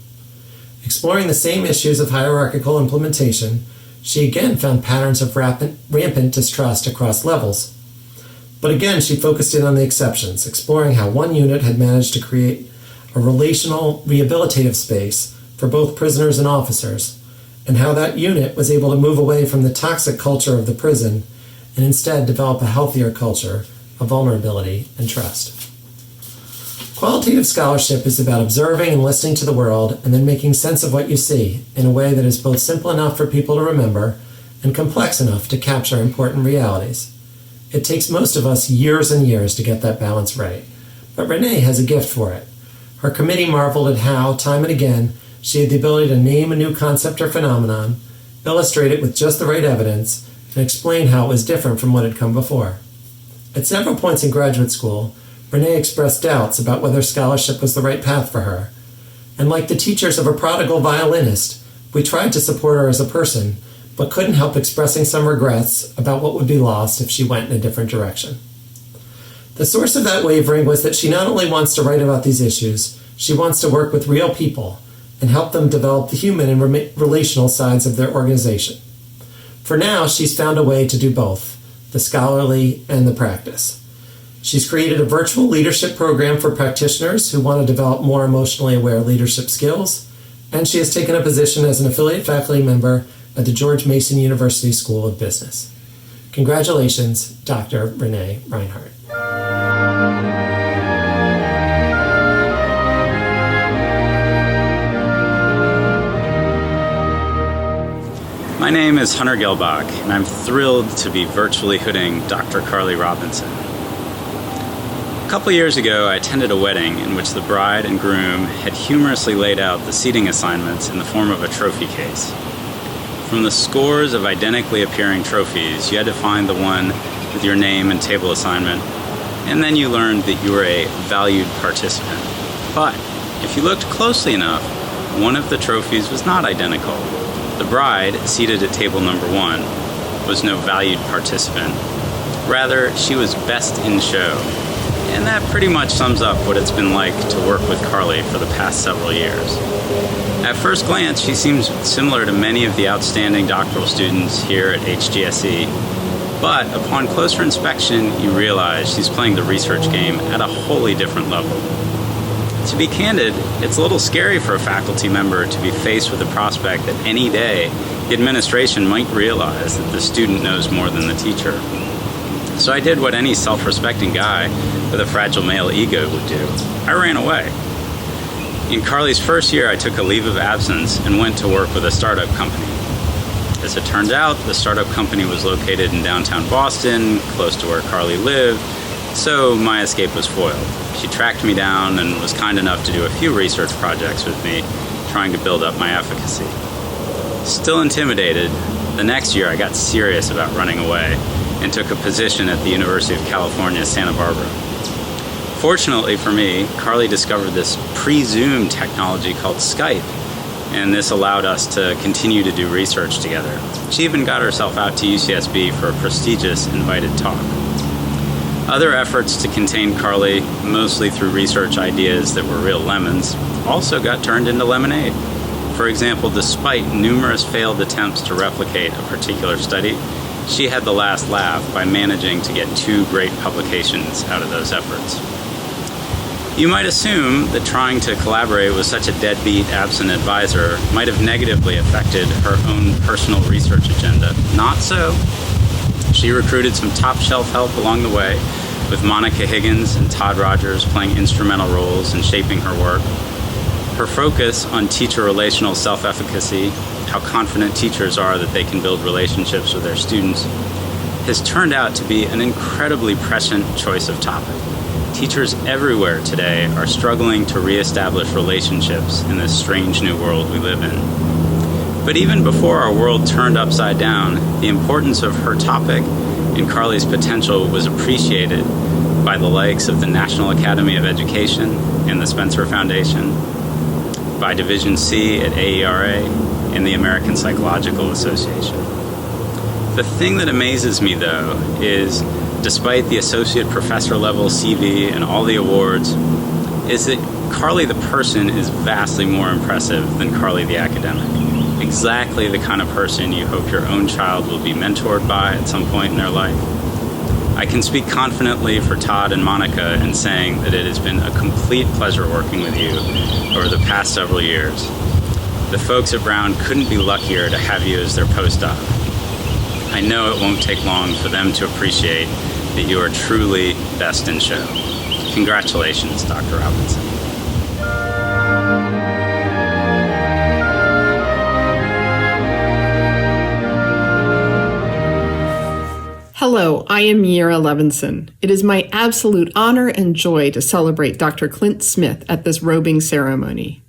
[SPEAKER 13] Exploring the same issues of hierarchical implementation, she again found patterns of rampant distrust across levels. But again, she focused in on the exceptions, exploring how one unit had managed to create a relational, rehabilitative space for both prisoners and officers, and how that unit was able to move away from the toxic culture of the prison and instead develop a healthier culture of vulnerability and trust. Qualitative scholarship is about observing and listening to the world and then making sense of what you see in a way that is both simple enough for people to remember and complex enough to capture important realities. It takes most of us years and years to get that balance right, but Renee has a gift for it. Her committee marveled at how, time and again, she had the ability to name a new concept or phenomenon, illustrate it with just the right evidence, and explain how it was different from what had come before. At several points in graduate school, Renee expressed doubts about whether scholarship was the right path for her. And like the teachers of a prodigal violinist, we tried to support her as a person, but couldn't help expressing some regrets about what would be lost if she went in a different direction. The source of that wavering was that she not only wants to write about these issues, she wants to work with real people and help them develop the human and relational sides of their organization. For now, she's found a way to do both, the scholarly and the practice. She's created a virtual leadership program for practitioners who want to develop more emotionally aware leadership skills, and she has taken a position as an affiliate faculty member at the George Mason University School of Business. Congratulations, Dr. Renee Reinhardt.
[SPEAKER 21] My name is Hunter Gelbach, and I'm thrilled to be virtually hooding Dr. Carly Robinson. A couple years ago, I attended a wedding in which the bride and groom had humorously laid out the seating assignments in the form of a trophy case. From the scores of identically appearing trophies, you had to find the one with your name and table assignment, and then you learned that you were a valued participant. But if you looked closely enough, one of the trophies was not identical. The bride, seated at table number 1, was no valued participant. Rather, she was best in show. And that pretty much sums up what it's been like to work with Carly for the past several years. At first glance, she seems similar to many of the outstanding doctoral students here at HGSE. But upon closer inspection, you realize she's playing the research game at a wholly different level. To be candid, it's a little scary for a faculty member to be faced with the prospect that any day the administration might realize that the student knows more than the teacher. So I did what any self-respecting guy with a fragile male ego would do. I ran away. In Carly's first year, I took a leave of absence and went to work with a startup company. As it turned out, the startup company was located in downtown Boston, close to where Carly lived, so my escape was foiled. She tracked me down and was kind enough to do a few research projects with me, trying to build up my efficacy. Still intimidated, the next year I got serious about running away and took a position at the University of California, Santa Barbara. Fortunately for me, Carly discovered this pre-Zoom technology called Skype, and this allowed us to continue to do research together. She even got herself out to UCSB for a prestigious invited talk. Other efforts to contain Carly, mostly through research ideas that were real lemons, also got turned into lemonade. For example, despite numerous failed attempts to replicate a particular study, she had the last laugh by managing to get 2 great publications out of those efforts. You might assume that trying to collaborate with such a deadbeat, absent advisor might have negatively affected her own personal research agenda. Not so. She recruited some top-shelf help along the way, with Monica Higgins and Todd Rogers playing instrumental roles in shaping her work. Her focus on teacher relational self-efficacy, how confident teachers are that they can build relationships with their students, has turned out to be an incredibly prescient choice of topic. Teachers everywhere today are struggling to reestablish relationships in this strange new world we live in. But even before our world turned upside down, the importance of her topic and Carly's potential was appreciated by the likes of the National Academy of Education and the Spencer Foundation, by Division C at AERA and the American Psychological Association. The thing that amazes me, though, is despite the associate professor level CV and all the awards, is that Carly the person is vastly more impressive than Carly the academic. Exactly the kind of person you hope your own child will be mentored by at some point in their life. I can speak confidently for Todd and Monica in saying that it has been a complete pleasure working with you over the past several years. The folks at Brown couldn't be luckier to have you as their postdoc. I know it won't take long for them to appreciate that you are truly best in show. Congratulations, Dr. Robinson.
[SPEAKER 1] Hello, I am Miera Levinson. It is my absolute honor and joy to celebrate Dr. Clint Smith at this robing ceremony.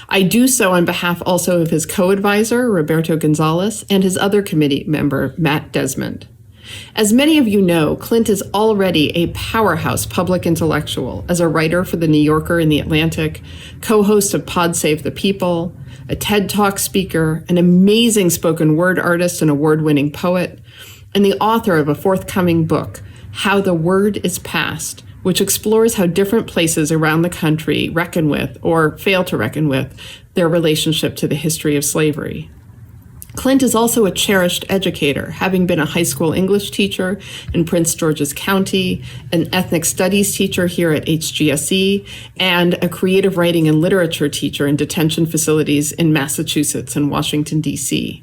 [SPEAKER 1] I do so on behalf also of his co-advisor, Roberto Gonzalez, and his other committee member, Matt Desmond. As many of you know, Clint is already a powerhouse public intellectual as a writer for The New Yorker and The Atlantic, co-host of Pod Save the People, a TED Talk speaker, an amazing spoken word artist and award-winning poet, and the author of a forthcoming book, How the Word is Passed, which explores how different places around the country reckon with, or fail to reckon with, their relationship to the history of slavery. Clint is also a cherished educator, having been a high school English teacher in Prince George's County, an ethnic studies teacher here at HGSE, and a creative writing and literature teacher in detention facilities in Massachusetts and Washington, D.C.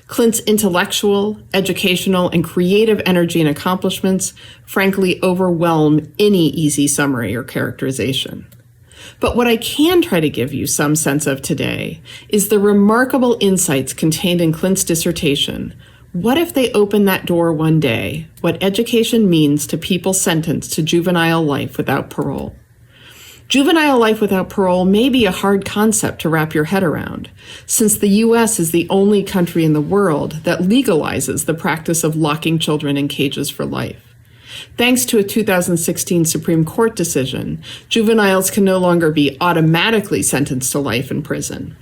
[SPEAKER 1] Clint's intellectual, educational, and creative energy and accomplishments frankly overwhelm any easy summary or characterization. But what I can try to give you some sense of today is the remarkable insights contained in Clint's dissertation. What if they open that door one day, what education means to people sentenced to juvenile life without parole? Juvenile life without parole may be a hard concept to wrap your head around, since the U.S. is the only country in the world that legalizes the practice of locking children in cages for life. Thanks to a 2016 Supreme Court decision, juveniles can no longer be automatically sentenced to life in prison.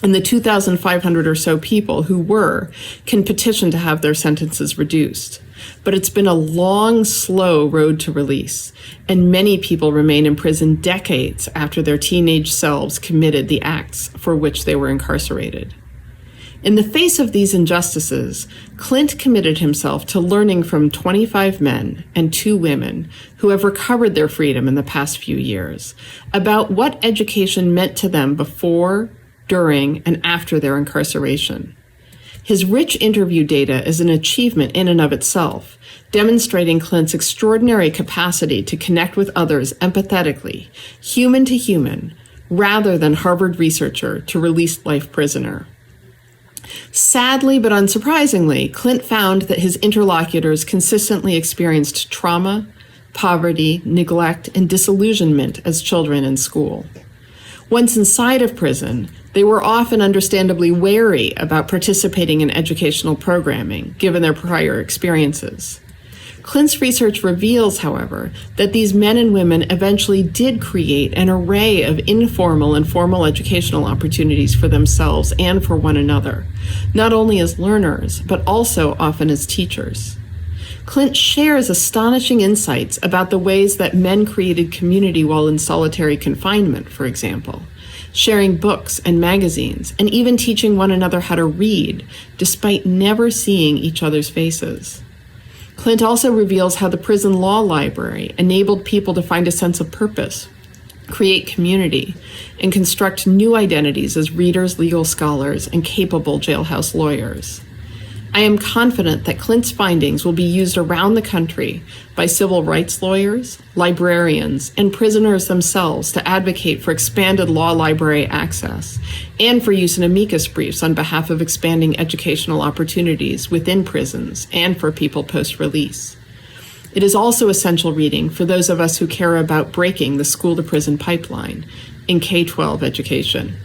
[SPEAKER 1] And the 2,500 or so people who were can petition to have their sentences reduced. But it's been a long, slow road to release, and many people remain in prison decades after their teenage selves committed the acts for which they were incarcerated. In the face of these injustices, Clint committed himself to learning from 25 men and 2 women who have recovered their freedom in the past few years about what education meant to them before, during, and after their incarceration. His rich interview data is an achievement in and of itself, demonstrating Clint's extraordinary capacity to connect with others empathetically, human to human, rather than Harvard researcher to released life prisoner. Sadly, but unsurprisingly, Clint found that his interlocutors consistently experienced trauma, poverty, neglect, and disillusionment as children in school. Once inside of prison, they were often understandably wary about participating in educational programming, given their prior experiences. Clint's research reveals, however, that these men and women eventually did create an array of informal and formal educational opportunities for themselves and for one another, not only as learners, but also often as teachers. Clint shares astonishing insights about the ways that men created community while in solitary confinement, for example, sharing books and magazines, and even teaching one another how to read, despite never seeing each other's faces. Clint also reveals how the prison law library enabled people to find a sense of purpose, create community, and construct new identities as readers, legal scholars, and capable jailhouse lawyers. I am confident that Clint's findings will be used around the country by civil rights lawyers, librarians, and prisoners themselves to advocate for expanded law library access and for use in amicus briefs on behalf of expanding educational opportunities within prisons and for people post-release. It is also essential reading for those of us who care about breaking the school-to-prison pipeline in K-12 education.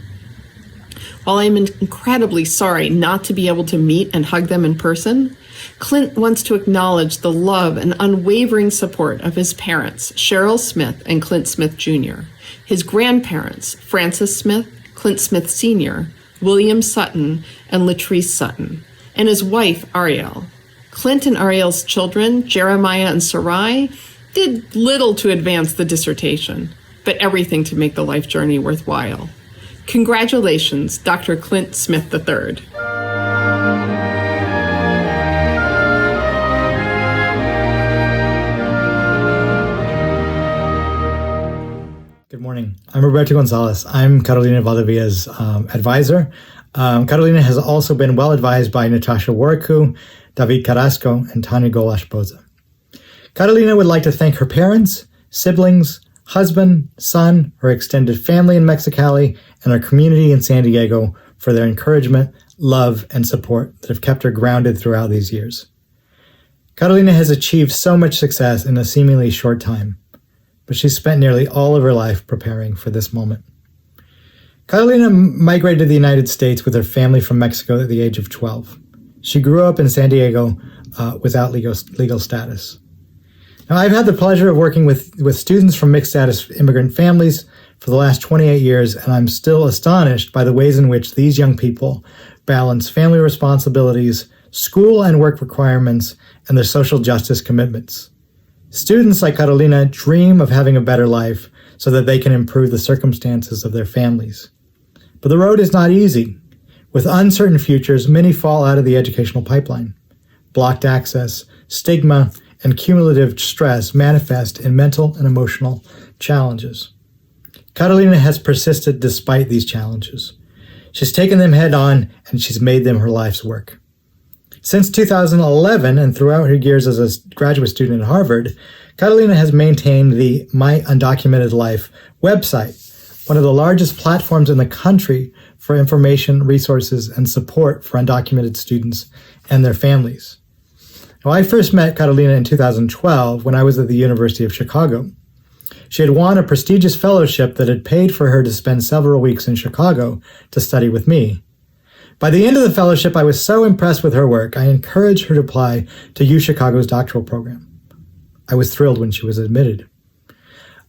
[SPEAKER 1] While I'm incredibly sorry not to be able to meet and hug them in person, Clint wants to acknowledge the love and unwavering support of his parents, Cheryl Smith and Clint Smith Jr., his grandparents, Francis Smith, Clint Smith Sr., William Sutton, and Latrice Sutton, and his wife, Ariel. Clint and Ariel's children, Jeremiah and Sarai, did little to advance the dissertation, but everything to make the life journey worthwhile. Congratulations, Dr. Clint Smith III.
[SPEAKER 7] Good morning. I'm Roberto Gonzalez. I'm Carolina Valdevilla's advisor. Carolina has also been well advised by Natasha Waraku, David Carrasco, and Tanya Golash-Boza. Carolina would like to thank her parents, siblings, husband, son, her extended family in Mexicali, and our community in San Diego for their encouragement, love, and support that have kept her grounded throughout these years. Carolina has achieved so much success in a seemingly short time, but she's spent nearly all of her life preparing for this moment. Carolina migrated to the United States with her family from Mexico at the age of 12. She grew up in San Diego without legal status. Now, I've had the pleasure of working with students from mixed-status immigrant families for the last 28 years, and I'm still astonished by the ways in which these young people balance family responsibilities, school and work requirements, and their social justice commitments. Students like Carolina dream of having a better life so that they can improve the circumstances of their families. But the road is not easy. With uncertain futures, many fall out of the educational pipeline. Blocked access, stigma, and cumulative stress manifest in mental and emotional challenges. Carolina has persisted despite these challenges. She's taken them head on, and she's made them her life's work. Since 2011, and throughout her years as a graduate student at Harvard, Carolina has maintained the My Undocumented Life website, one of the largest platforms in the country for information, resources, and support for undocumented students and their families. Now, I first met Carolina in 2012 when I was at the University of Chicago. She had won a prestigious fellowship that had paid for her to spend several weeks in Chicago to study with me. By the end of the fellowship, I was so impressed with her work, I encouraged her to apply to UChicago's doctoral program. I was thrilled when she was admitted.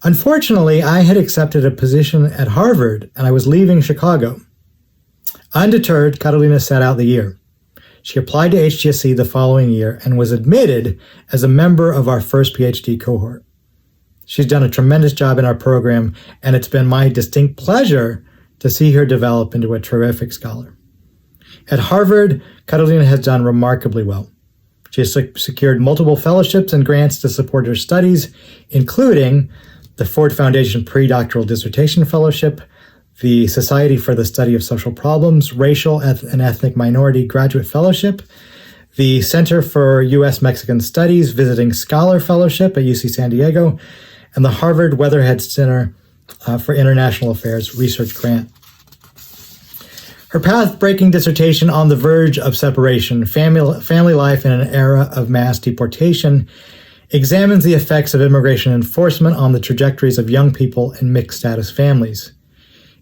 [SPEAKER 7] Unfortunately, I had accepted a position at Harvard, and I was leaving Chicago. Undeterred, Carolina sat out the year. She applied to HGSE the following year and was admitted as a member of our first Ph.D. cohort. She's done a tremendous job in our program, and it's been my distinct pleasure to see her develop into a terrific scholar. At Harvard, Carolina has done remarkably well. She has secured multiple fellowships and grants to support her studies, including the Ford Foundation Pre-Doctoral Dissertation Fellowship, the Society for the Study of Social Problems, Racial and Ethnic Minority Graduate Fellowship, the Center for U.S.-Mexican Studies Visiting Scholar Fellowship at UC San Diego, and the Harvard Weatherhead Center for International Affairs Research Grant. Her path-breaking dissertation, On the Verge of Separation, Family Life in an Era of Mass Deportation, examines the effects of immigration enforcement on the trajectories of young people in mixed-status families.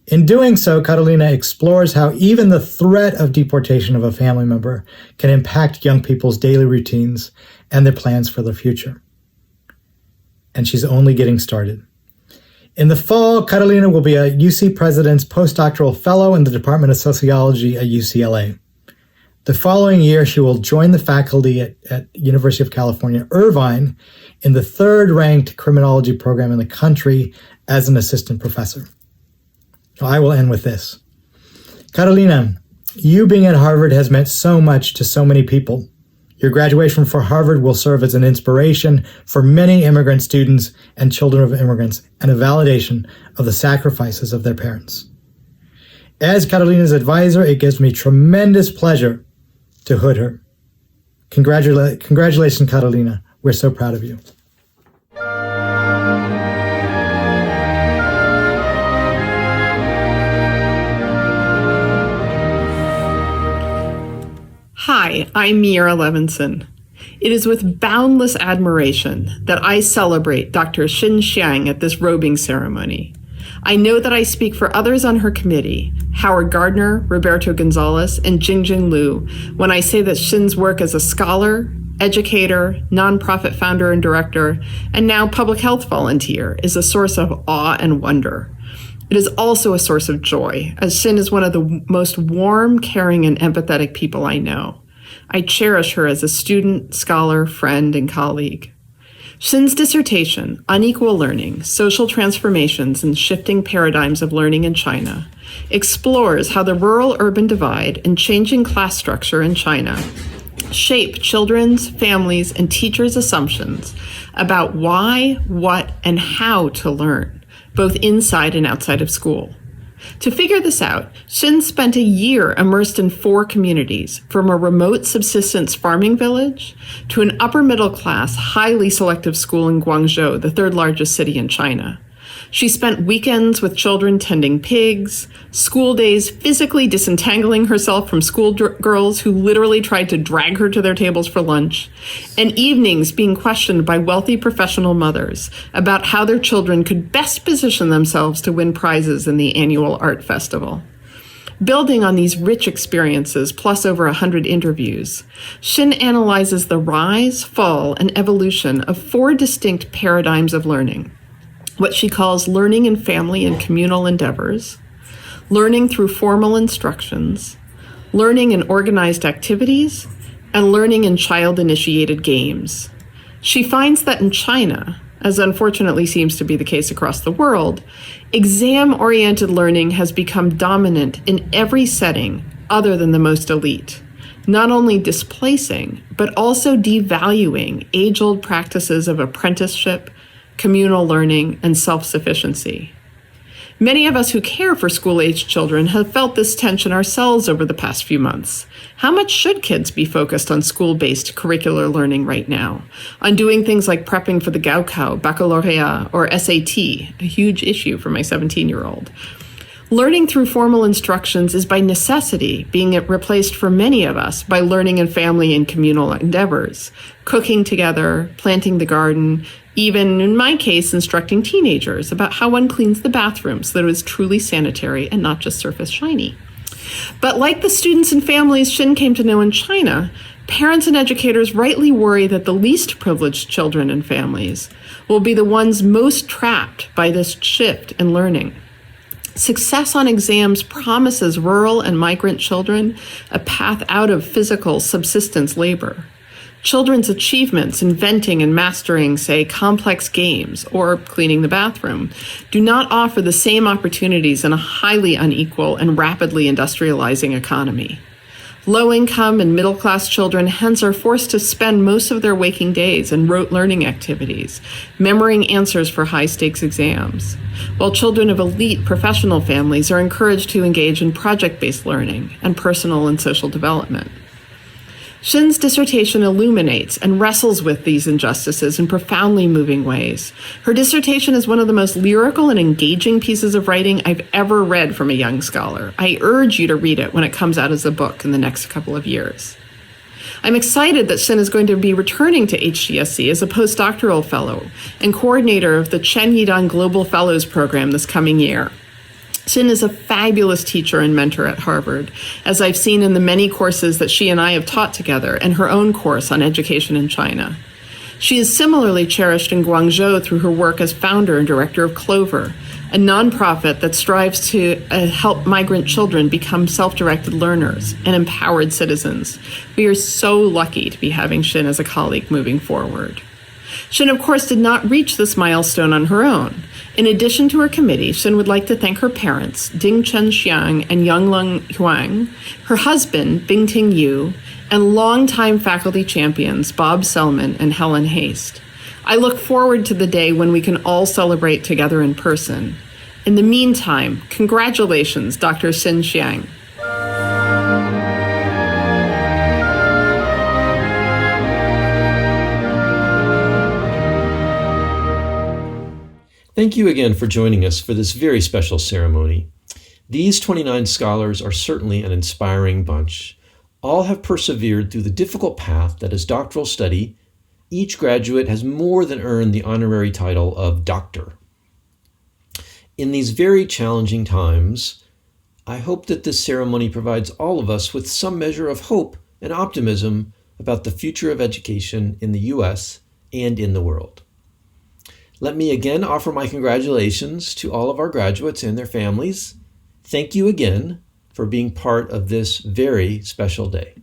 [SPEAKER 7] In doing so, Carolina explores how even the threat of deportation of a family member can impact young people's daily routines and their plans for the future. And she's only getting started. In the fall, Carolina will be a UC President's postdoctoral fellow in the Department of Sociology at UCLA. The following year, she will join the faculty at University of California, Irvine in the third-ranked criminology program in the country as an assistant professor. I will end with this. Carolina, you being at Harvard has meant so much to so many people. Your graduation from Harvard will serve as an inspiration for many immigrant students and children of immigrants and a validation of the sacrifices of their parents. As Carolina's advisor, it gives me tremendous pleasure to hood her. Congratulations, Carolina. We're so proud of you.
[SPEAKER 1] Hi, I'm Miera Levinson. It is with boundless admiration that I celebrate Dr. Xin Xiang at this robing ceremony. I know that I speak for others on her committee, Howard Gardner, Roberto Gonzalez, and Jingjing Liu, when I say that Shin's work as a scholar, educator, nonprofit founder and director, and now public health volunteer is a source of awe and wonder. It is also a source of joy, as Shin is one of the most warm, caring, and empathetic people I know. I cherish her as a student, scholar, friend, and colleague. Shin's dissertation, Unequal Learning, Social Transformations and Shifting Paradigms of Learning in China, explores how the rural-urban divide and changing class structure in China shape children's, families, and teachers' assumptions about why, what, and how to learn, both inside and outside of school. To figure this out, Shin spent a year immersed in 4 communities, from a remote subsistence farming village to an upper-middle-class, highly selective school in Guangzhou, the 3rd largest city in China. She spent weekends with children tending pigs, school days physically disentangling herself from schoolgirls who literally tried to drag her to their tables for lunch, and evenings being questioned by wealthy professional mothers about how their children could best position themselves to win prizes in the annual art festival. Building on these rich experiences, plus over 100 interviews, Shin analyzes the rise, fall, and evolution of 4 distinct paradigms of learning: what she calls learning in family and communal endeavors, learning through formal instructions, learning in organized activities, and learning in child-initiated games. She finds that in China, as unfortunately seems to be the case across the world, exam-oriented learning has become dominant in every setting other than the most elite, not only displacing, but also devaluing age-old practices of apprenticeship, communal learning, and self-sufficiency. Many of us who care for school-aged children have felt this tension ourselves over the past few months. How much should kids be focused on school-based curricular learning right now? On doing things like prepping for the Gaokao, baccalaureate, or SAT, a huge issue for my 17-year-old. Learning through formal instructions is by necessity being replaced for many of us by learning in family and communal endeavors, cooking together, planting the garden, even, in my case, instructing teenagers about how one cleans the bathroom so that it is truly sanitary and not just surface shiny. But like the students and families Shin came to know in China, parents and educators rightly worry that the least privileged children and families will be the ones most trapped by this shift in learning. Success on exams promises rural and migrant children a path out of physical subsistence labor. Children's achievements inventing and mastering, say, complex games or cleaning the bathroom do not offer the same opportunities in a highly unequal and rapidly industrializing economy. Low-income and middle-class children hence are forced to spend most of their waking days in rote learning activities, memorizing answers for high-stakes exams, while children of elite professional families are encouraged to engage in project-based learning and personal and social development. Shin's dissertation illuminates and wrestles with these injustices in profoundly moving ways. Her dissertation is one of the most lyrical and engaging pieces of writing I've ever read from a young scholar. I urge you to read it when it comes out as a book in the next couple of years. I'm excited that Shin is going to be returning to HGSE as a postdoctoral fellow and coordinator of the Chen Yidong Global Fellows Program this coming year. Shin is a fabulous teacher and mentor at Harvard, as I've seen in the many courses that she and I have taught together and her own course on education in China. She is similarly cherished in Guangzhou through her work as founder and director of Clover, a nonprofit that strives to help migrant children become self-directed learners and empowered citizens. We are so lucky to be having Shin as a colleague moving forward. Shin, of course, did not reach this milestone on her own. In addition to her committee, Shin would like to thank her parents, Ding Chen Xiang and Yanglong Huang, her husband, Bingting Yu, and longtime faculty champions, Bob Selman and Helen Haste. I look forward to the day when we can all celebrate together in person. In the meantime, congratulations, Dr. Shin Xiang.
[SPEAKER 3] Thank you again for joining us for this very special ceremony. These 29 scholars are certainly an inspiring bunch. All have persevered through the difficult path that is doctoral study. Each graduate has more than earned the honorary title of doctor. In these very challenging times, I hope that this ceremony provides all of us with some measure of hope and optimism about the future of education in the U.S. and in the world. Let me again offer my congratulations to all of our graduates and their families. Thank you again for being part of this very special day.